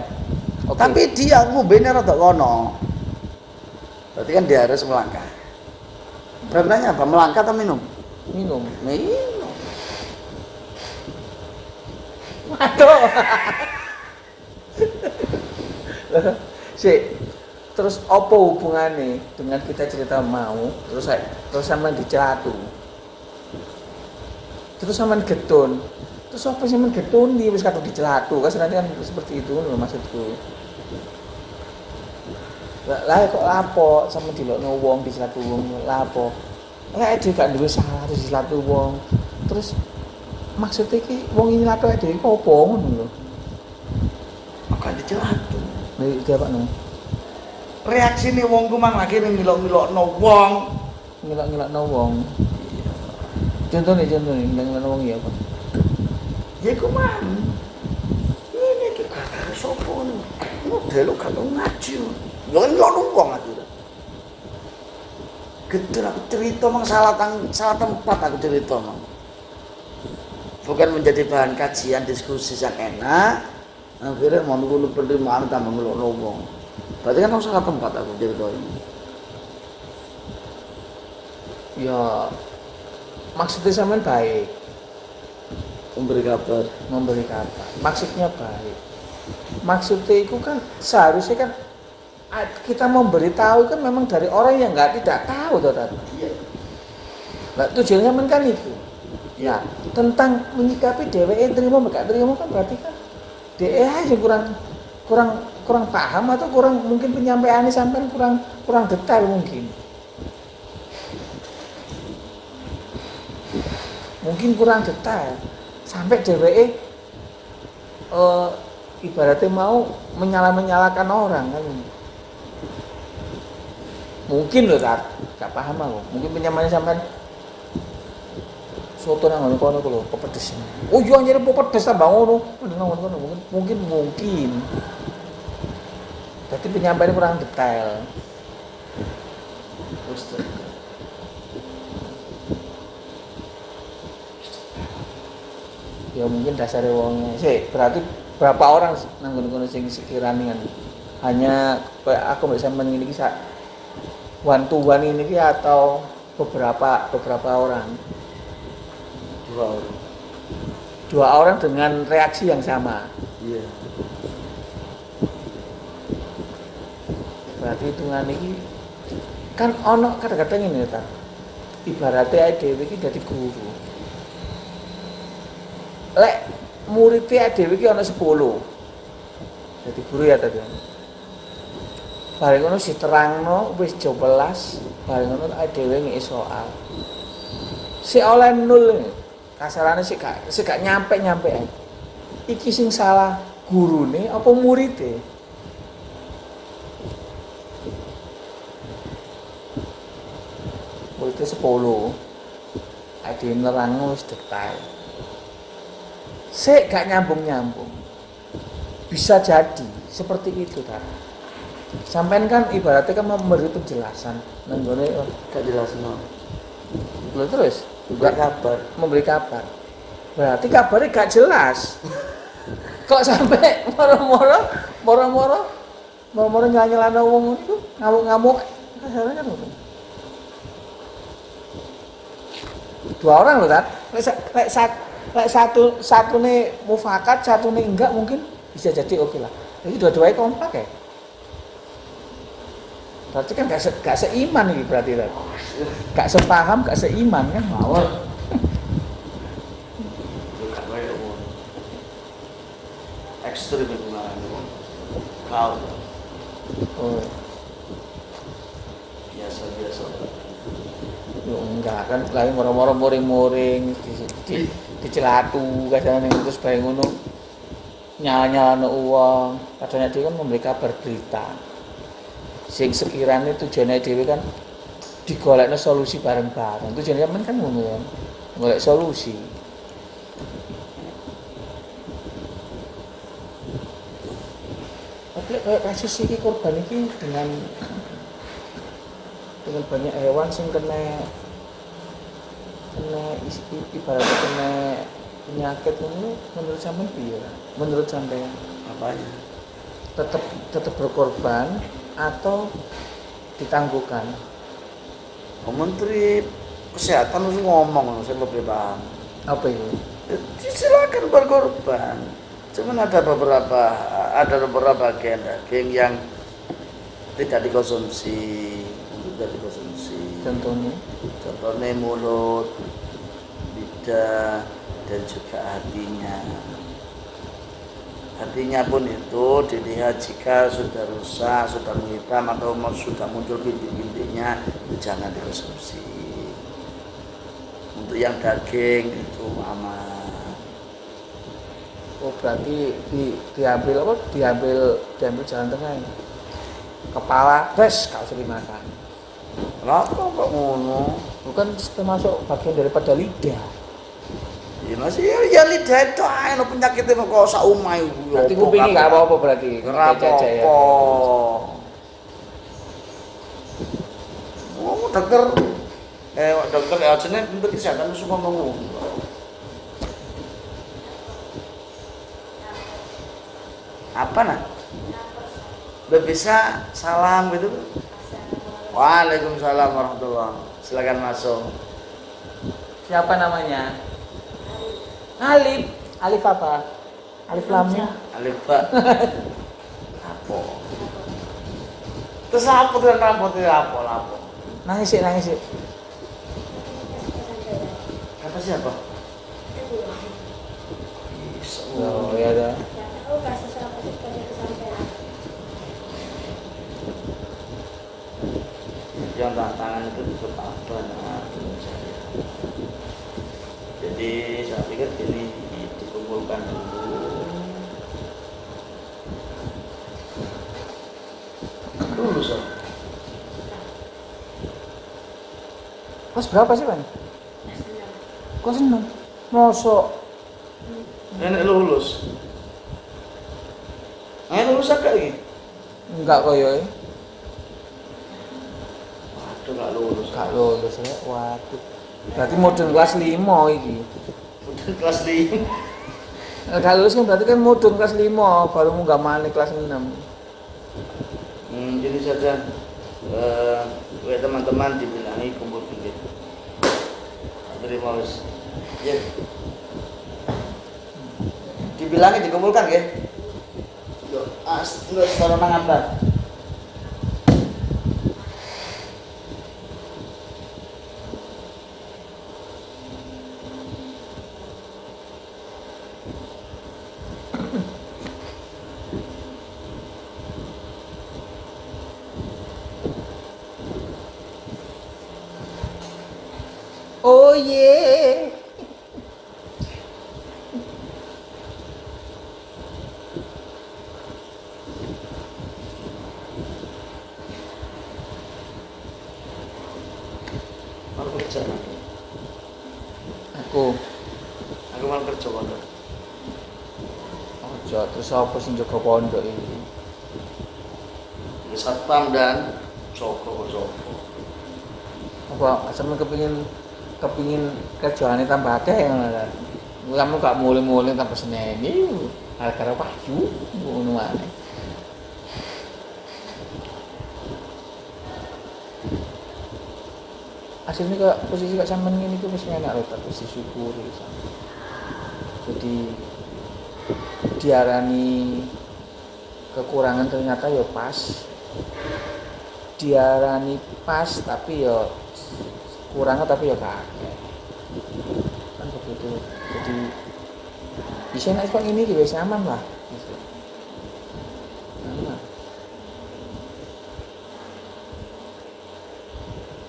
Oke. Tapi dia ngombene rada kono. Berarti kan dia harus melangkah. Perintahnya apa? Melangkah atau minum? Minum. Minum. Aduh. Sik. Terus apa hubungannya dengan kita cerita mau terus sampean dicelatu. Terus sampean getun. Terus apa sih men getun wis kadung dicelatu kan nanti kan seperti itu lho maksudku. Lah kok lapo sama dilokno wong dicelatu wong lapo. Lah dhewe gak duwe salah terus dicelatu wong. Terus maksudnya ki wong ini lato dhewe kok opo ngono lho. Kok dicelatu? Nek dia Pak no. Reaksi nih wong ku mang lagi ngilok-ngilokno wong. Ngilok-ngilokno wong. Contohnya ngilok-ngilokno wong ya apa? Ya ku mang. Ini ki gara-gara sapa ngono. Model gak ngaji. Yo ngilokno wong akhirnya. Gedhe aku cerita mang salah tempat aku cerita mang. Bukan menjadi bahan kajian diskusi yang enak. Akhirnya mau nunggu penerimaan tambah ngilokno wong. Berarti kan salah tempat aku cerita ini. Ya maksudnya sampean baik. Memberi kabar. Maksudnya baik. Maksudnya itu kan seharusnya kan kita memberitahu kan memang dari orang yang tidak tahu toh tadi. Iya. Nah, tujuannya kan itu. Ya, tentang menyikapi DWE terima enggak terima kan berarti kan DE aja kurang paham atau kurang mungkin penyampaiannya sampai kurang detail mungkin. Mungkin kurang detail. Sampai DWE ibaratnya mau menyalahkan orang kan. Mungkin loh gak paham aku. Mungkin penyampaiannya sampai soto nang kono lho, pedes. Oh iya nyari pedes tambah ngono. Ngono mungkin. Tapi penyampaiannya kurang detail. Terus ya mungkin dasare wong sih berarti berapa orang nang ngono sing sekiranya kan hanya kayak aku mbak sampean ngene iki sak one to one ini atau beberapa orang dua orang dengan reaksi yang sama. Iya. Berarti hitungan ini kan ono kata-kata ini ta. Ibaratnya dhewe iki dadi guru. Lek muridnya dhewe iki ono 10. Dadi guru ya tadi. Bareng ngono diterangno wis 12, bareng ngono dhewe ngisi soal. Si oleh 0. Kasarane sik gak nyampe ae. Iki sing salah gurune apa muridé? Muridé 10. Ade nerangno wis detail. Sik gak nyambung. Bisa jadi seperti itu kan. Sampean kan ibaratnya kan memberi penjelasan nang gone Gak jelasno. Lho terus memberi kabar. Berarti kabarnya gak jelas. Kok sampai moro-moro nyala-nyalano wong itu ngamuk-ngamuk kasarnya kan ngono. Dua orang loh kan. Lek satu nih mufakat, satu nih enggak mungkin bisa jadi oke lah. Jadi dua-duanya kompak ya. Berarti kan gak seiman ini berarti kan. Gak sepaham, gak seiman kan. Mawon. Yo gak kaya ngono. Ekstrim iku ngono. Kau Oh, biasa-biasa. yo enggak kan lain moro-moro muring-muring di celatu kadang terus bae ngono. Nyala-nyalano uang, kadang dia kan memberi kabar berita. Sing sekiranya tujuannya dhewe kan digolekno solusi bareng-bareng. Tujuannya sampean kan ngono kan. Golek solusi. Tapi kayak kasus iki korban iki dengan banyak hewan sing kena ibaratnya kena penyakit ini menurut sampean piye? Menurut sampean Apanya? tetap berkorban atau ditangguhkan? Menteri Kesehatan harus ngomong, saya lebih paham. Apa itu? Silakan berkorban. Cuman ada beberapa daging yang tidak dikonsumsi, tidak dikonsumsi. Contohnya mulut, lidah, dan juga hatinya. Hatinya pun itu dilihat jika sudah rusak, sudah menghitam atau sudah muncul bintik-bintiknya, itu jangan dikonsumsi. Untuk yang daging itu aman. Oh berarti diambil apa? Diambil jalan tengah ini. Kepala, tes kalau usah dimakan. Kenapa kok ngono? Bukan termasuk bagian daripada lidah. Ya masih ya lidah itu ae penyakitnya kok sak omah iku. Berarti kupingi gak apa-apa berarti. Ora apa-apa. Oh, dokter ajene untuk kesehatan wis ngomong. Apa nak? Udah bisa salam gitu. Waalaikumsalam warahmatullahi. Silakan masuk. Siapa namanya? Alif. Alif apa? Alif lam mim. Alif Ba. Apa? Terus apa tuh rambutnya apa? Nangis sih. Kata siapa? Oh ya dah. Yang tantangan itu untuk apa? Nah, menurut saya. Jadi saya pikir ini dikumpulkan dulu so. Kelas berapa sih, Pan? Kelas 6. Mosok. Nenek lulus. Nenek lulus agak lagi? Enggak koyo. Waduh gak lulus. Gak lulus ya. Waduh. Berarti modern kelas 5 iki. Udah kelas 5. Gak lulus kan berarti kan modern kelas 5 baru munggah maneh kelas 6. Jadi saja teman-teman dibilangi kumpul pinggir. Terima kasih. Ya. Dibilangi dikumpulkan ya. Yo, enggak secara mangapa. Oh yeah. Mau kerja nanti. Aku Mau kerja pondok. ojo terus apa sing jaga pondok iki? Satpam dan Joko. Apa sampe kepingin kerjaane tambah akeh ngono kan. Kamu gak mulai-mulai tambah seneni. Hal karo payu ngono maneh. Aslinya kok posisi kok sampean ngene iki wis enak lho tapi disyukuri. Jadi diarani kekurangan ternyata ya pas. diarani pas tapi ya kurangnya tapi ya kakek kan begitu. Jadi bisa naik seperti ini juga aman lah gitu. Aman.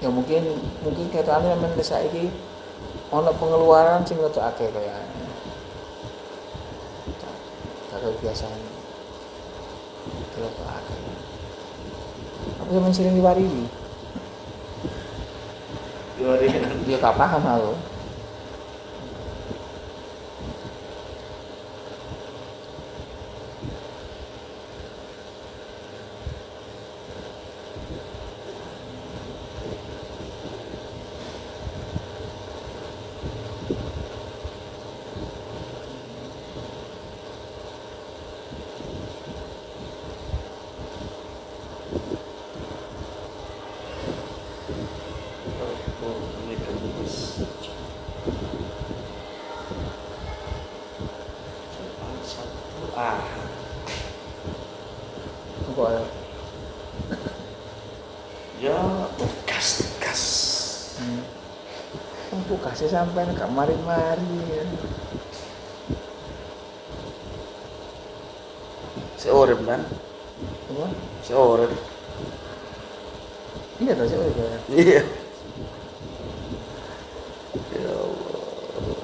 Ya mungkin ketane men saiki ana pengeluaran sing rada akeh kayane. Kalau biasanya kalau akeh. Aku zaman sering diwariwi. Dia gak paham aku. Kok Ya tugas. kasih sampai gak mari-mari ya. Seorang kan? Apa? Seorang. Iya tau sih ya. Iya. Ya Allah.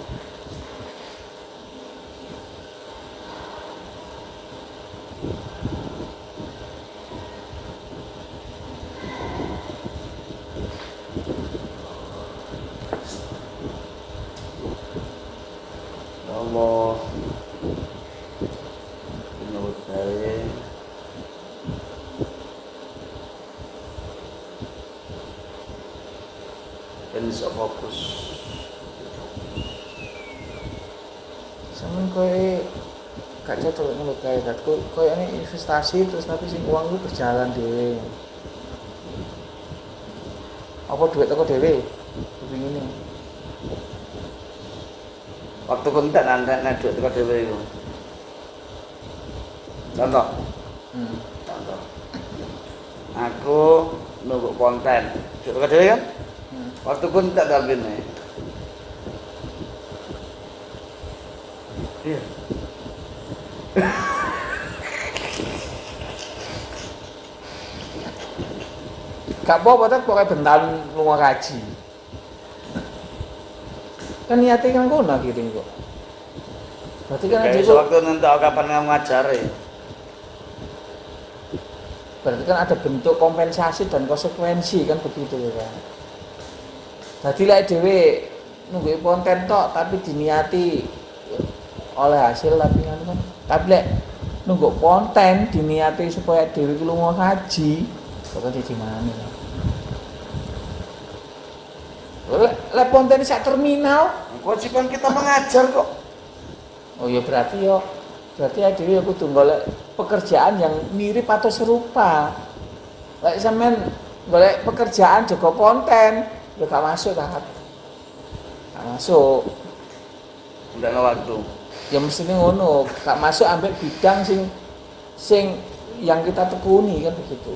Ya Allah. Menurut saya dan bisa fokus. Sampeyan koyo gak cocok ngono kae kan. Koyone investasi terus tapi sing uang ku berjalan dhewe. Apa duit teko dhewe? Kepingine. Waktu konten anda ngadu teko dhewe iku. Contoh. Contoh. Aku nunggu konten. Teko dhewe kan? Waktu konten tapi nih. Iya. Gak apa-apa tak pokoke bentan lunga kaji. Kan niate kan kono kirim kok. Berarti kan Kayak ada waktu nentok kapan kamu ngajar ya. berarti kan ada bentuk kompensasi dan konsekuensi kan begitu kan. Dadi lek dhewe nunggu konten tok tapi diniati oleh hasil tapi kan. Tapi lek nunggu konten diniati supaya dhewe ku lunga kaji, kok di mana. Lek konten sak terminal, Kewajiban kita mengajar kok. oh ya berarti dhewe kudu golek pekerjaan yang mirip atau serupa. Lek sampean golek pekerjaan jaga konten, ya gak masuk ta. Gak masuk. Udah nggak waktu. Ya mestinya ngono, gak masuk ambil bidang sing yang kita tekuni kan begitu.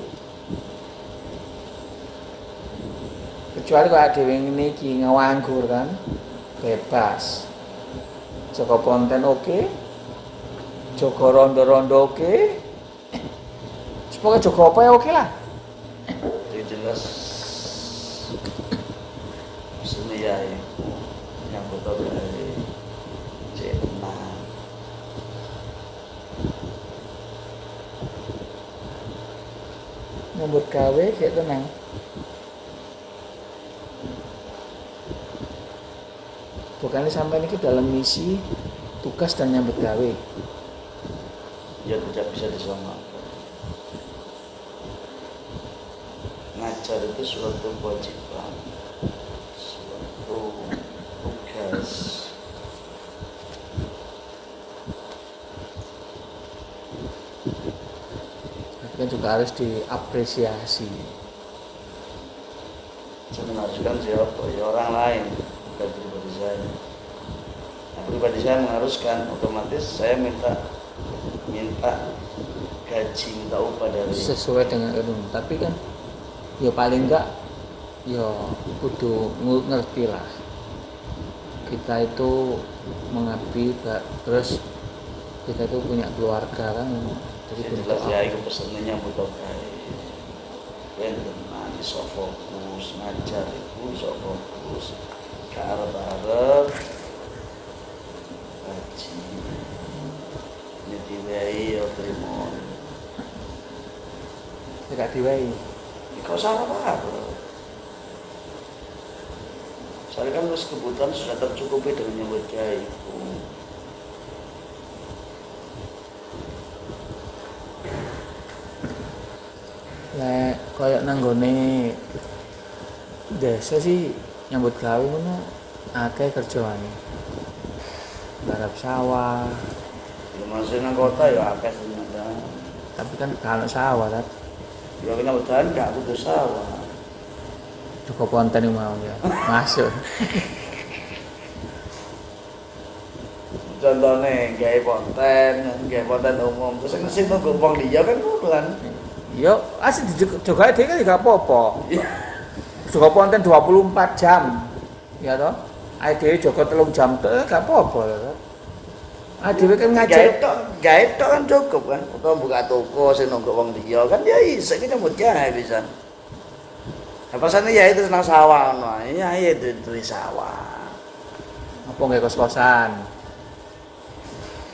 Kecuali kalau ada yang ini ngawanggur kan, bebas. Jaga konten oke, jaga rondo-rondo oke, pokoknya jaga apa ya oke lah. Jadi jelas seni ya yang betul dari C6. Nyambut gawe kayak tenang. Bukannya sampai ini dalam misi tugas dan nyambut gawe. Ya tidak bisa disamakan. Ngajar itu suatu kewajiban, suatu tugas. Tapi kan juga harus diapresiasi. Saya mengharuskan siapa? Ya orang lain, bukan pribadi saya. Nah, pribadi saya mengharuskan, otomatis saya minta gaji, minta upah dari Sesuai dengan itu. Tapi kan Ya paling enggak ya kudu ngerti lah. Kita itu mengabdi terus kita itu punya keluarga kan. Jadi Yang bentuk jelas ya apa? itu pesennya nyambut gawe. Benten iso fokus ngajar iku iso fokus ke arep-arep haji. Ini diwai ya trimo. Tidak diwai. Kau salah apa? Saya kan terus kebutuhan sudah tercukupi dengan nyambut gawe iku. Lek koyo nanggone desa sih nyambut gawe ngono akeh kerjaane. Garap sawah, Ya masih nang kota ya akeh sebenarnya. tapi kan kalau sawah kan Ya kena bedahan gak kudu sawah. cukup konten yang mau ya. Masuk. Contohnya gawe konten umum. Terus sing nunggu wong liya kan ngono kan. Yo, asli juga dia kan gak apa-apa. Juga konten 24 jam. Ya toh? Ide Joko 3 jam tuh gak apa-apa ya. Ade kan ngajar Gawe tok kan cukup kan. Atau buka toko sing nunggu wong liya kan ya iso iki nyambut gawe bisa. Apa sana ya itu senang sawah ngono. Ya itu duwe sawah. apa nggak kos-kosan.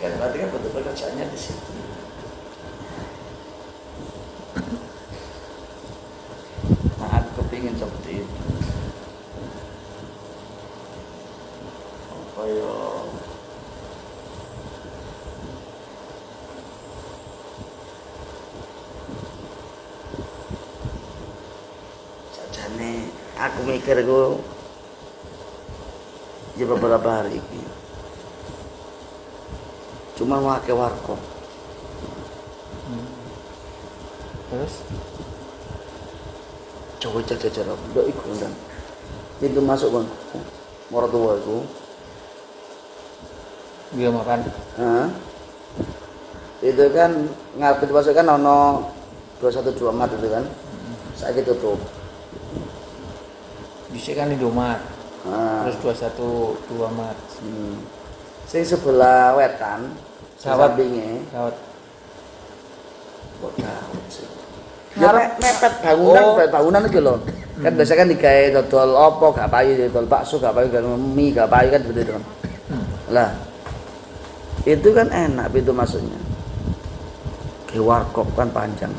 Kan berarti kan betul-betul kerjanya di situ. Nah, aku kepingin seperti itu. Apa ya? Sajane aku mikir ku ya beberapa hari ini. Cuma pakai warkop. Terus Coba cek cara ndak iku kan. Pintu masuk kan. Moro tua iku. dia makan. Heeh. Itu kan ngarep pintu masuk kan ono 212 Maret itu kan. Saiki tutup. Bisa kan Indomaret. Nah, Terus 212 Maret. sing sebelah wetan, Sawat. sampinge Lewat. kok daun sih. Ya mepet bangunan, Oh. bangunan iki lho. Kan biasa kan digawe dodol opo gak payu, dodol bakso gak payu, gak mie gak payu kan seperti itu kan. Lah. Itu kan enak pintu masuknya. Ke warkop kan panjang.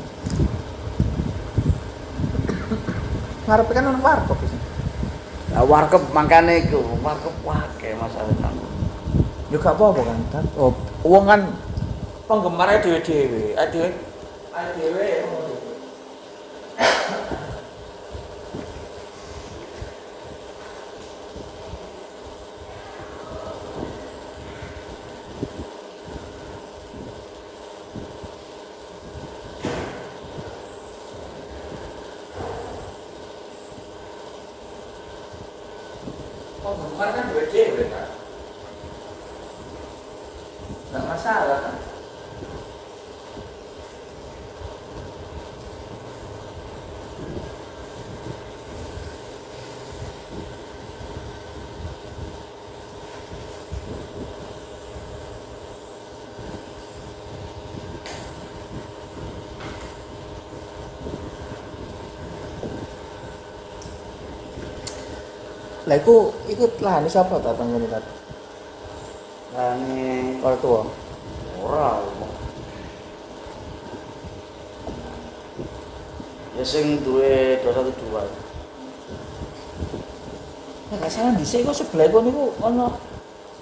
Ngarep kan ono warkop sih. Nah, warkop makane iku, warkop wae masalah tanggung. Yo gak apa-apa kan. Oh, wong kan penggemarnya dhewe-dhewe. Dhewe penggemar kan dhewe-dhewe kan. Enggak masalah kan. Lah iku lahane sapa ta tanggane ta? Lane Orang tua. ora. Ya sing duwe 212. Nah, gak salah dhisik kok sebelah kono niku ana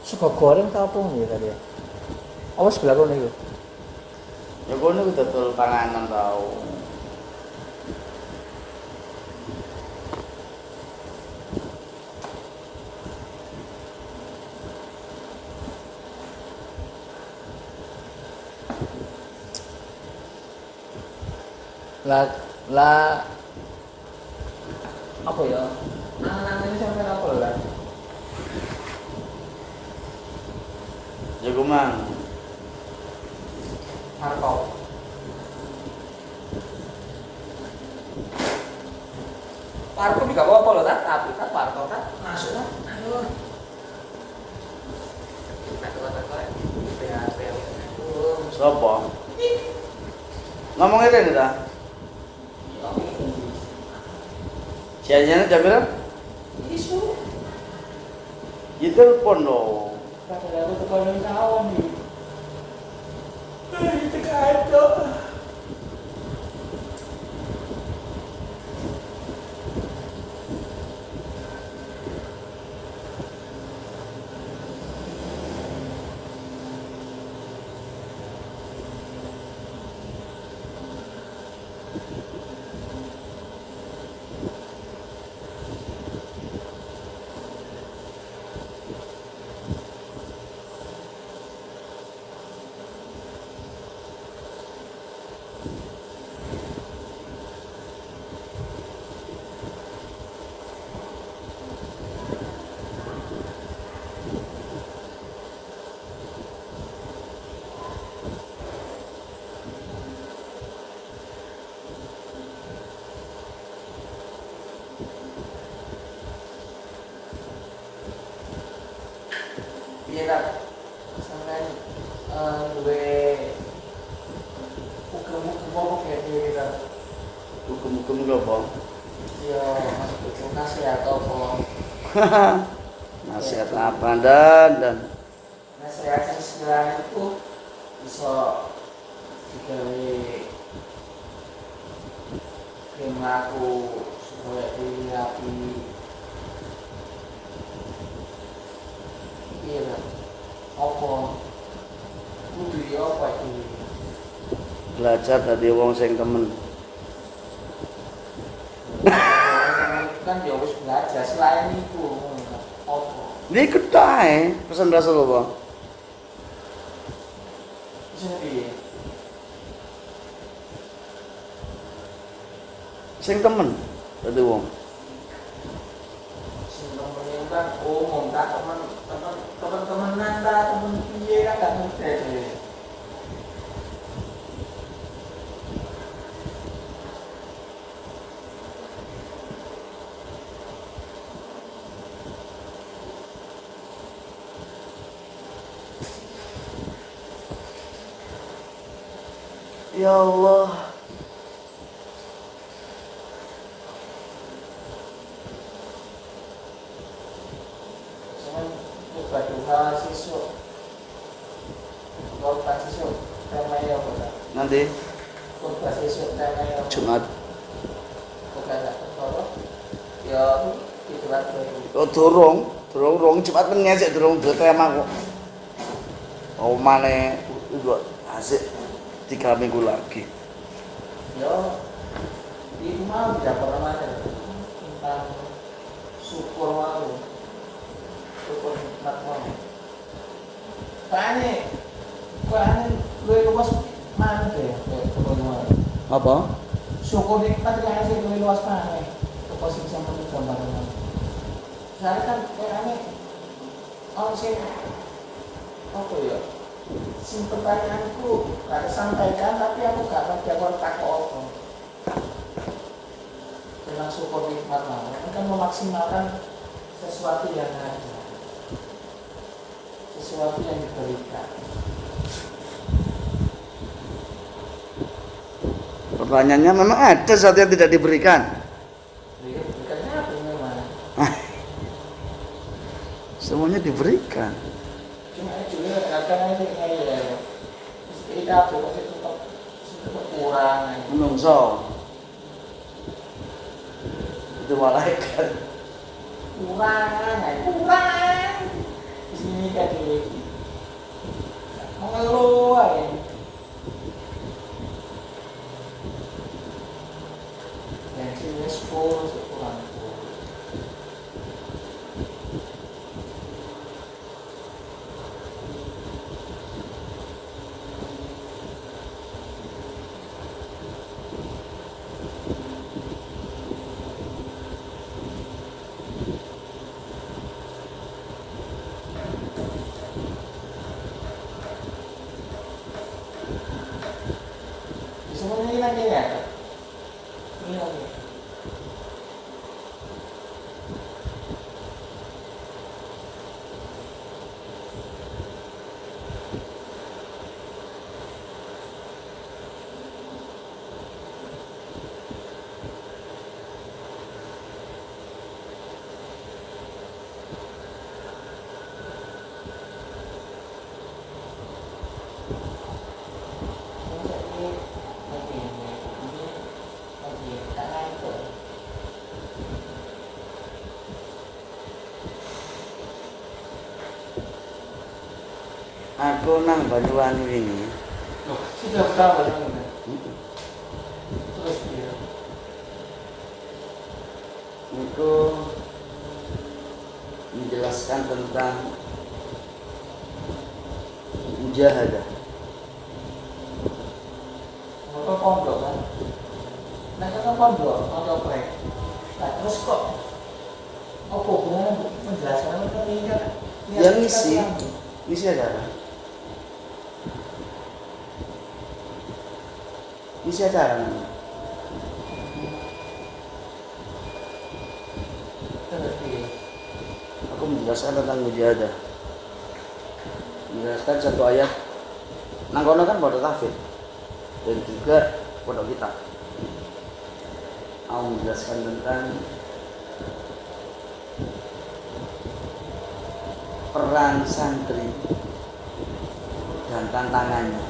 sego goreng ta apa ya tadi ya. Apa sebelah kono niku? Ya kono ku dodol panganan tau. Lah apa ya? Nang ini sampai apa lah? Jagoman. Markop. Parkom juga apa loh kan? Tapi kan parkom kan masuk kan. Aduh. Sopo? Ngomong itu nih ta? Janjiannya jam berapa? Isu. Ya telepon dong. Kata aku telepon kawan nih. Itu kacau. Iya kan, sampai gue hukum apa kayak gitu kan? Hukum gak bang? Iya, masuk nasihat apa? Nasihat apa dan Nasihat yang sekarang itu bisa digawe aku supaya diri rapi. Iya kan? Apa? Kudu ya apa itu? belajar dari wong sing temen. Kan ya wis belajar selain itu apa? Ini ketai pesan Rasulullah. Jadi Sing temen dari wong. temen kan umum tak teman-teman temen piye kan gak ngerti. Ya Allah. Nanti Jumat. Oh dorong Jumat ngecek dorong dua tema kok. Oh mana itu asik 3 minggu lagi. Ya, itu mau tidak pernah ada tentang syukur malu, syukur nikmat malu. Tanya, lu luas mana deh? Apa? Syukur nikmat kan sih lu luas mana? Keposisi sama itu gambar mana? Soalnya kan kayaknya orang sih apa ya? Sim pertanyaanku gak disampaikan tapi aku gak ngerti aku harus takut apa tentang syukur nikmat lah kan memaksimalkan sesuatu yang ada, sesuatu yang diberikan. Pertanyaannya memang ada sesuatu yang tidak diberikan. Diberikannya apa memang? Semuanya diberikan. Cuma juga kadang-kadang ini ya ini apa masih tetap kurang Menungso itu malaikat kurang di sini kan di mengeluh aja. Yang sini 10 kurang. Semuanya ini lagi ya? Ini lagi. Aku nang Banyuwangi ini. Loh, sudah berapa lama? Terus dia. Itu menjelaskan tentang mujahadah. Motor pondok kan? Nah kan pondok, motor prek. Nah terus kok apa hubungannya menjelaskan kan ini kan? Yang isi acara. Isi acara namanya. Terus dia. Aku menjelaskan tentang mujahadah. Menjelaskan satu ayat. Nang kono kan pada kafir dan juga pondok kita. Aku menjelaskan tentang peran santri dan tantangannya.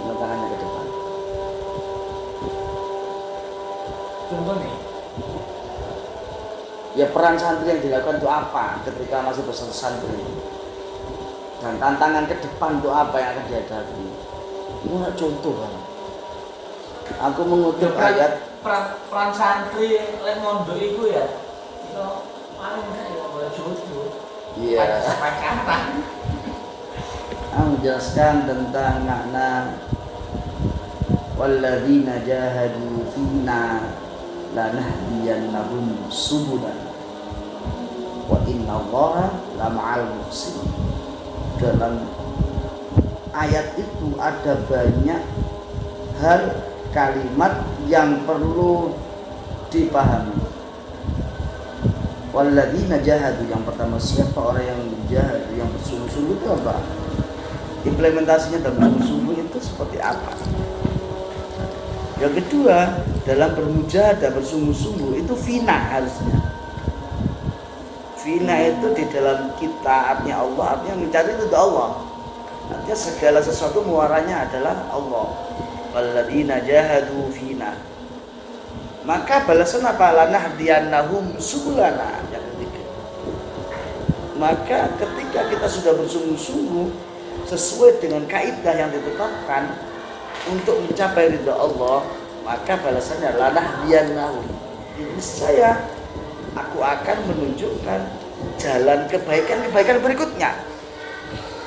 Tantangannya ke depan. Contoh nih. Ya peran santri yang dilakukan itu apa ketika masih bersama santri, dan tantangan ke depan itu apa yang akan dihadapi. Ini contoh kan. Aku mengutip ayat peran santri lek mondok iku ya. Itu paling enggak ya boleh jodoh. Iya. Sepakatan. Aku menjelaskan tentang makna walladzina jahadu fina lanahdiyannahum subulana wa innallaha lama'al muhsinin. Dalam ayat itu ada banyak hal kalimat yang perlu dipahami. Walladzina jahadu, yang pertama siapa orang yang jahadu, yang bersungguh-sungguh itu apa? Implementasinya dalam bersungguh itu seperti apa? Yang kedua, dalam bermujahadah bersungguh-sungguh itu fina harusnya. Fina itu di dalam kita, artinya Allah, artinya mencari itu Allah. Artinya segala sesuatu muaranya adalah Allah. Walladzina jahadu fina. Maka balasan apa? Lanahdiyannahum subulana. Yang ketiga. Maka ketika kita sudah bersungguh-sungguh sesuai dengan kaidah yang ditetapkan untuk mencapai ridha Allah, maka balasannya lanahdiyannahum. Ini saya, aku akan menunjukkan jalan kebaikan berikutnya,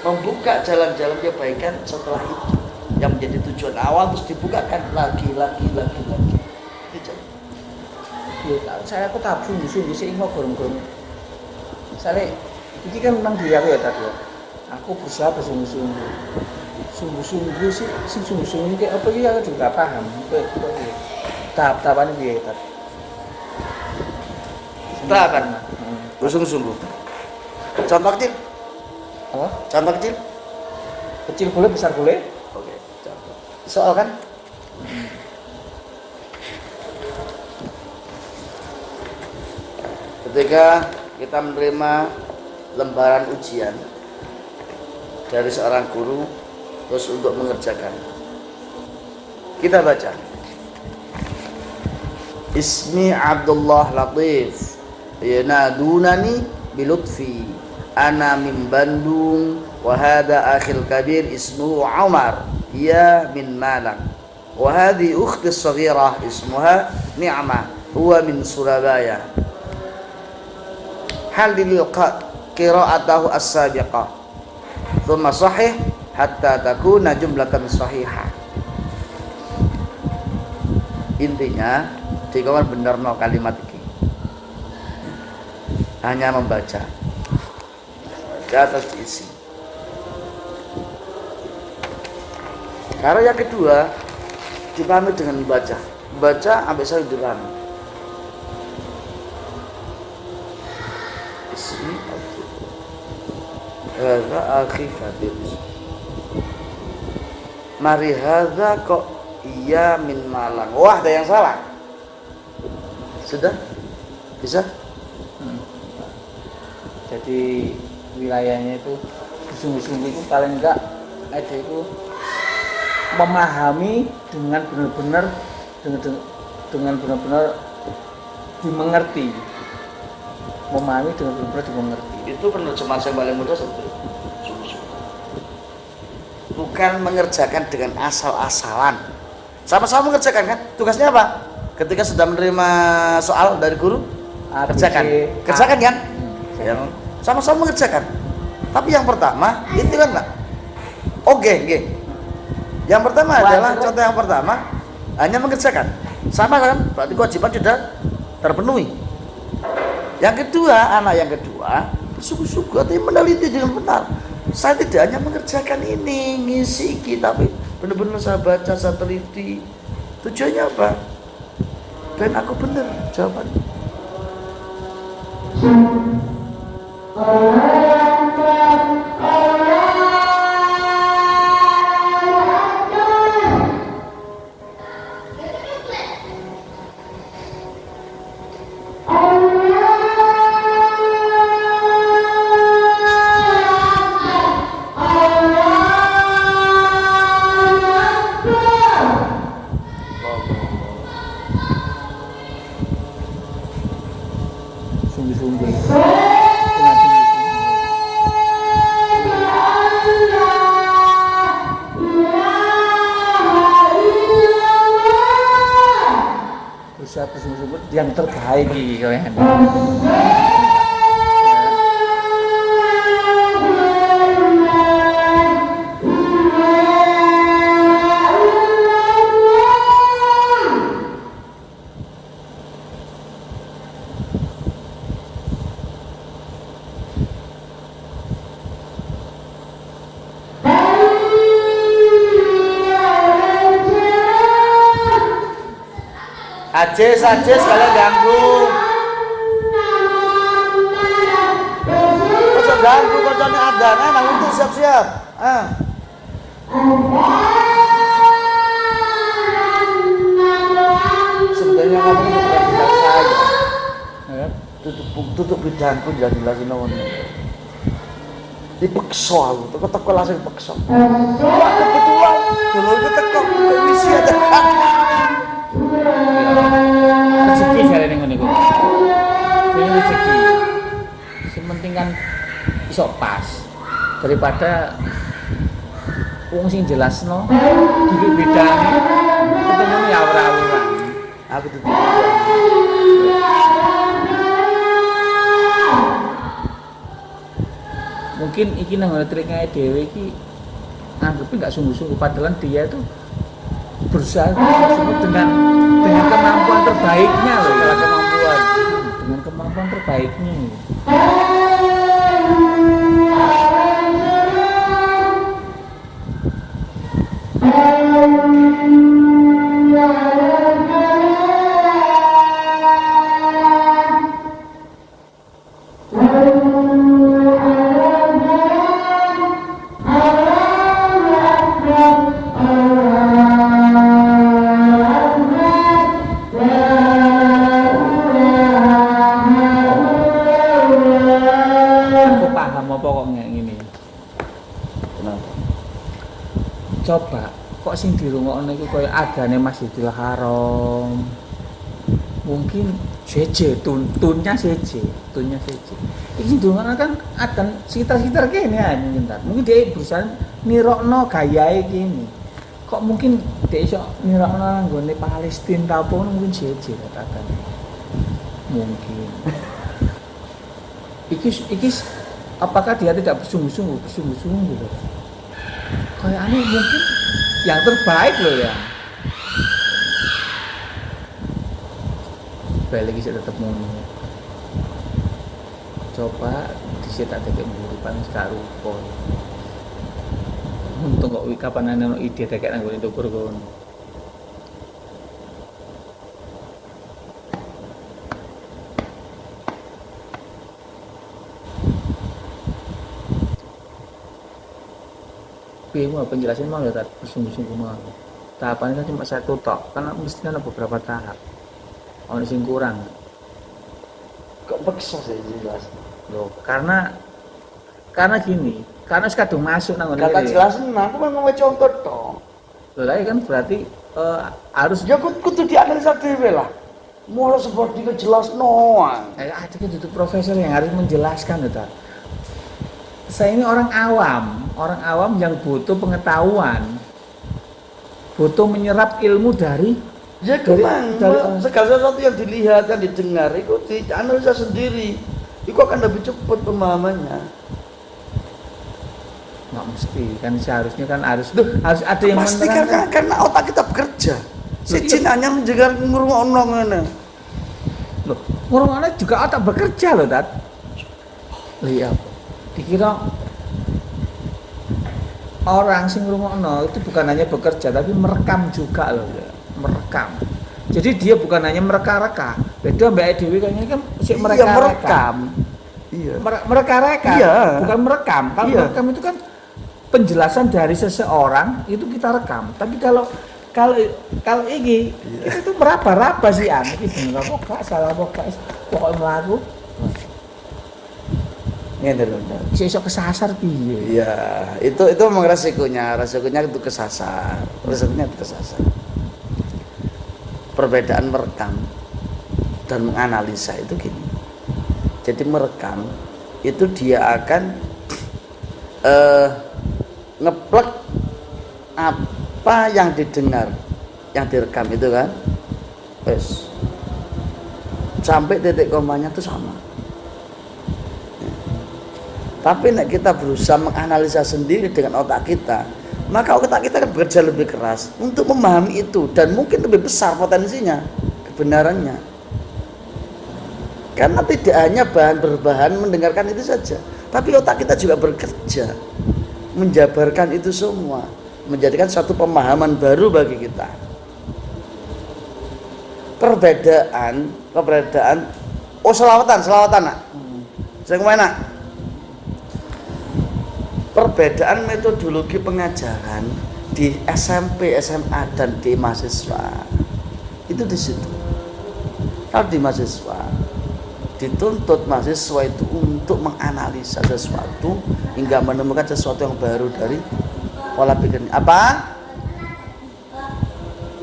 membuka jalan-jalan kebaikan setelah itu yang menjadi tujuan awal terus dibukakan lagi. Itu Ya, saya aku tak sungguh-sungguh sih mau gorong-gorong. Misalnya, ini kan tentang diri aku ya tadi ya. Aku berusaha bersungguh-sungguh. Sungguh-sungguh sih, sungguh-sungguh kayak apa sih aku juga paham. Tahap-tahapannya dia tadi. tahapan bersungguh-sungguh. Contoh kecil. Apa? Contoh kecil. Kecil boleh, besar boleh. Oke, contoh. Soal kan? Ketika kita menerima lembaran ujian dari seorang guru, terus untuk mengerjakan, kita baca Ismi Abdullah Latif yanadunani bilutfi ana min Bandung wa hadha akhil kabir ismuhu Umar ya min Malang wa hadhi ukhti as-saghirah ismuha Ni'mah huwa min Surabaya halil qira'atahu as-sabiqah thumma sahih hatta takuna jumlatan sahihah. Intinya dikawal bener no kalimat ini, hanya membaca ke atas diisi. Karena yang kedua dipahami dengan membaca sampai saya dipahami. Ismi hadza akhi Kabir. Mari hadza kok iya min Malang. Wah, ada yang salah. Sudah? Bisa? Jadi wilayahnya itu sungguh-sungguh itu paling enggak ada itu memahami dengan benar-benar dengan benar-benar dimengerti. memahami dengan benar-benar dimengerti. Itu penerjemahan yang paling mudah sebetulnya. Bukan mengerjakan dengan asal-asalan. Sama-sama mengerjakan kan? Tugasnya apa? Ketika sudah menerima soal dari guru, kerjakan. Kerjakan kan? Ya. Sama-sama mengerjakan. Tapi yang pertama, itu kan Pak. Oke. Yang pertama adalah contoh yang pertama hanya mengerjakan. Sama kan? Berarti kewajiban sudah terpenuhi. Yang kedua, anak yang kedua bersungguh-sungguh tapi meneliti dengan benar. Saya tidak hanya mengerjakan ini, ngisi tapi benar-benar saya baca, saya teliti. Tujuannya apa? Dan aku benar jawabannya. Sungguh-sungguh. Dengan sungguh-sungguh. Berusaha bersungguh-sungguh yang terbaik iki kalian. Ajis kalian ganggu. Kocok ganggu, kocoknya ada. Nah, untuk siap-siap. Sebenarnya ngomong itu bukan tinggal saya. Tutup bidangku jadi lagi nawan. Dipeksa aku, teko langsung dipeksa. Wah, kebetulan dulu itu teko komisi ada. Rezeki jarene ngene iku. Ini rezeki. Sing penting kan iso pas daripada wong sing jelasno di bidang ketemu ya ora-ora. Aku tutup. Mungkin iki nang triknya dhewe iki anggapnya enggak sungguh-sungguh padahal dia itu berusaha dengan kemampuan terbaiknya loh, dengan kemampuan terbaiknya. Coba kok sing dirungokno iku koyo agane Masjidil Haram. Mungkin tunnya seje. Iki dirungokno kan akan sekitar-sekitar kene nyentar. Mungkin dia berusaha nirokno gayae kene. Kok mungkin dia iso nirokno nggone Palestina ta apa mungkin seje katakan. Mungkin. Iki apakah dia tidak bersungguh-sungguh gitu. Kayak aneh mungkin yang terbaik loh ya. Balik lagi saya tetap mau coba dicetak dek muripan sekarupon. Untung kok kapan ana ide dek nang ngene tukur kono. Mau penjelasan mau ya tak bersungguh-sungguh mau. Tahapannya kan cuma satu tok, karena mesti ada beberapa tahap. Ono sing kurang. Kok paksa saya jelas. Loh, karena gini, karena sekadung masuk nang ngene. Kata jelasin, aku mau ngomong contoh toh. Loh, lah kan berarti harus ya kudu dianalisa dhewe lah. Mulai seperti kejelas noang. Ada itu profesor yang harus menjelaskan itu. Saya ini orang awam yang butuh pengetahuan, butuh menyerap ilmu dari Ya kemang, segala sesuatu yang dilihat, yang didengar, itu dianalisa sendiri. Itu akan lebih cepat pemahamannya. Nggak mesti, kan seharusnya kan harus ada yang pasti menerangkan. karena otak kita bekerja. Si jin hanya menjaga ngurung-ngurung ngene. Loh, ngurung-ngurung juga otak bekerja loh, Tat. Iya. Dikira orang sing ngrungokno itu bukan hanya bekerja tapi merekam juga loh, ya. Merekam. Jadi dia bukan hanya mereka-reka. Beda Mbak Dewi kayaknya kan sik mereka-reka. Iya. Mereka-reka, iya. bukan merekam. Kalau iya. merekam itu kan penjelasan dari seseorang itu kita rekam. Tapi kalau ini iya. kita tuh meraba-raba sih iki bener apa gak salah apa gak pokoknya mlaku. Ngene lho. Iso kesasar piye? Iya, itu memang resikonya itu kesasar. Resikonya itu kesasar. Perbedaan merekam dan menganalisa itu gini. Jadi merekam itu dia akan ngeplek apa yang didengar, yang direkam itu kan, wes sampai titik komanya itu sama. Tapi nek kita berusaha menganalisa sendiri dengan otak kita, maka otak kita akan bekerja lebih keras untuk memahami itu dan mungkin lebih besar potensinya, kebenarannya. Karena tidak hanya berbahan mendengarkan itu saja, tapi otak kita juga bekerja menjabarkan itu semua, menjadikan suatu pemahaman baru bagi kita. Perbedaan selawatan nak. Saya mana? Perbedaan metodologi pengajaran di SMP, SMA dan di mahasiswa itu di situ. Kalau di mahasiswa dituntut mahasiswa itu untuk menganalisa sesuatu hingga menemukan sesuatu yang baru dari pola pikirnya. Apa?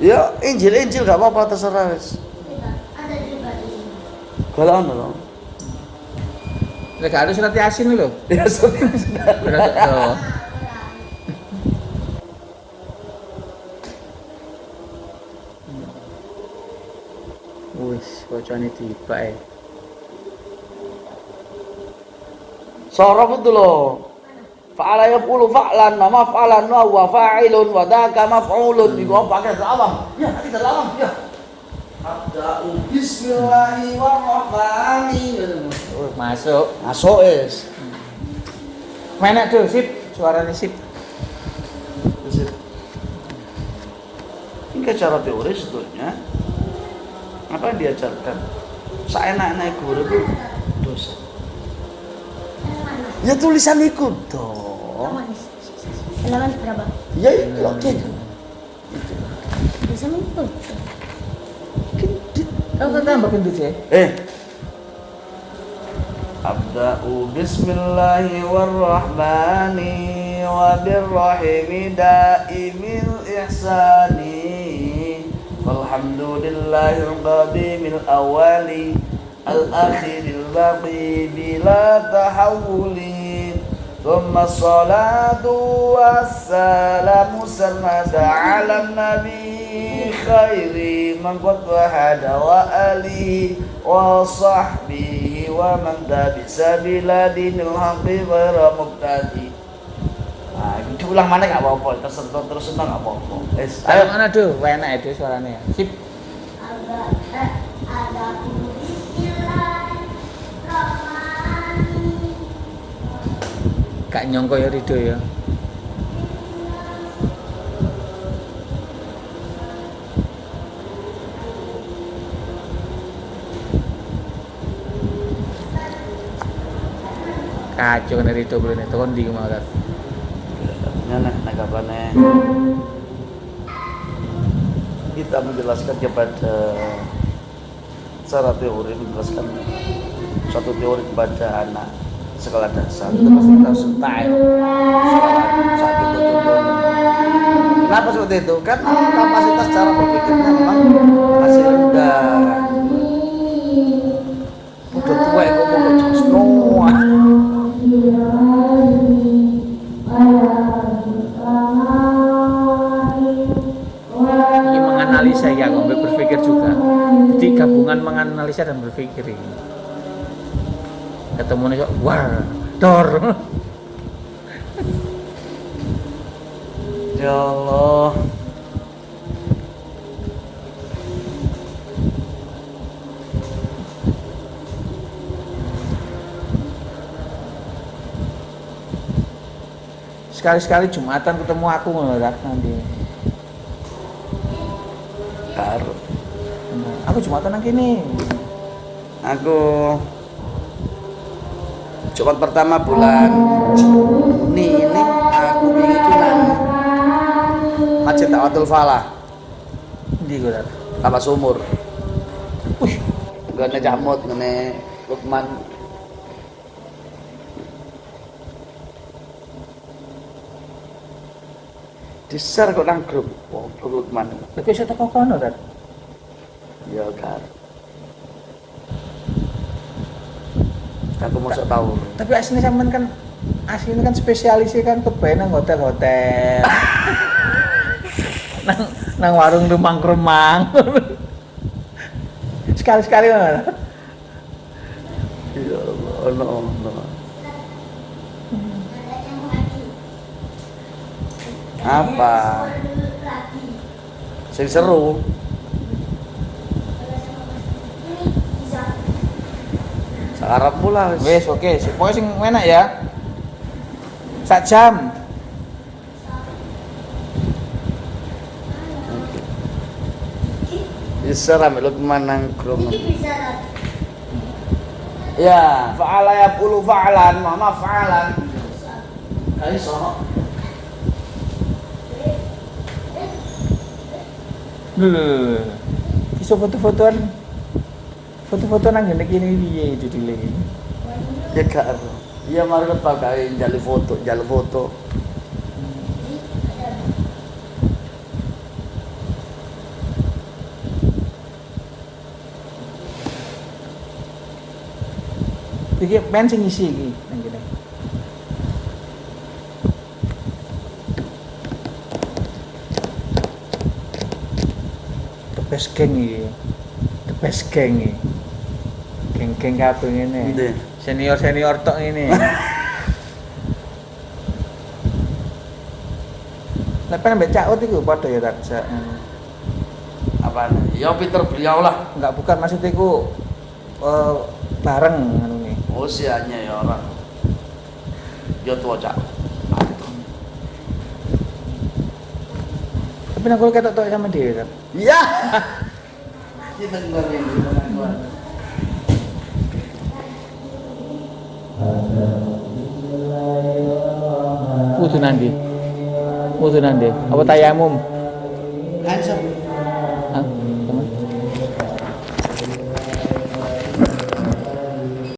Ya Injil gak apa-apa terserah wis. Kalau ono Lek harus surat Yasin lho. ya sudah. Wis, bocone tiba Sorof itu loh. Fa'ala yaqulu fa'lan wa maf'alan wa fa'ilun wa dzaka maf'ulun. Iku pakai awam. Ya, kita awam ya. Abda'u bismillahirrahmanirrahim. Masuk es. Mana tuh sip, suaranya sip. Sip. Ini cara teori sebetulnya. Apa yang diajarkan? Seenak-enak guru itu dosa. Ya tulisan ikut dong. Halaman berapa? Ya itu oke. Bisa mengikut. Kau kan tambah gendut ya? Abda'u bismillahirrahmani wa birrahimi da'imil ihsani walhamdulillahil qadimil awali al-akhiril baqi bila tahawuli thumma salatu wassalamu sarmada ala nabi khairi man qad wahada wa alihi wa sahbihi wa man tabisa bila dinil haqqi ghairu muqtadi. Nah, diulang mana gak apa-apa, terus senang gak apa-apa. Ayo mana tuh, enak itu suaranya. Sip. Gak nyongko ya Rido ya. Kacau kan Rido belum itu kan di mana? Nah, kabarnya kita menjelaskan kepada secara teori, menjelaskan satu teori kepada anak sekolah dasar itu pasti kita harus tahu saat itu kenapa seperti itu? Karena kapasitas cara berpikirnya memang masih rendah. analisa dan berpikir ini. Ketemu nih kok war dor. Ya Allah. Sekali-sekali Jumatan ketemu aku ngono nanti. Karo. Aku Jumatan nang kene. Aku Jumat pertama bulan Juni ini aku ingin itu nang Masjid Tawatul Falah, Ndi kok, Tat? Kapal Sumur. Wih, Ngene Camut, ngene Lukman. Di-share kok nang grup Lukman. lha kok iso teko kono, Tat? Ya kan. Aku mau sok tahu. Tapi aslinya kan spesialisnya kan kebae nang hotel-hotel. nang warung remang-remang. Sekali-sekali ngono. Ya Allah, no. Apa? Sing seru. Sekarang pula Wes, oke. Pokoknya sing enak ya. Sak jam. bisa rame Lukman nang grup. Ya, fa'ala ya pulu fa'alan, mama fa'alan. Kali sono. Lho. Iso foto-fotoan. Foto-foto nang ngene kene piye judule. Ya gak. Iya mari lepas kae njaluk foto. Iki pen sing isi iki nang kene. The best gang iki. The best gang iki. Geng-geng kabeh ngene. Endi? Senior-senior tok ngene. Lah pen mbek Cak Ut iku padha ya tak. Apaan? Ya pinter beliau lah. Enggak bukan maksudnya iku bareng anu nih. Usianya ya orang. Ya tua Cak. Tapi nang kono ketok tok sama dia kan. Iya. Kita dengerin di mana. Wudu nanti. Apa tayamum? Handsome. Hah?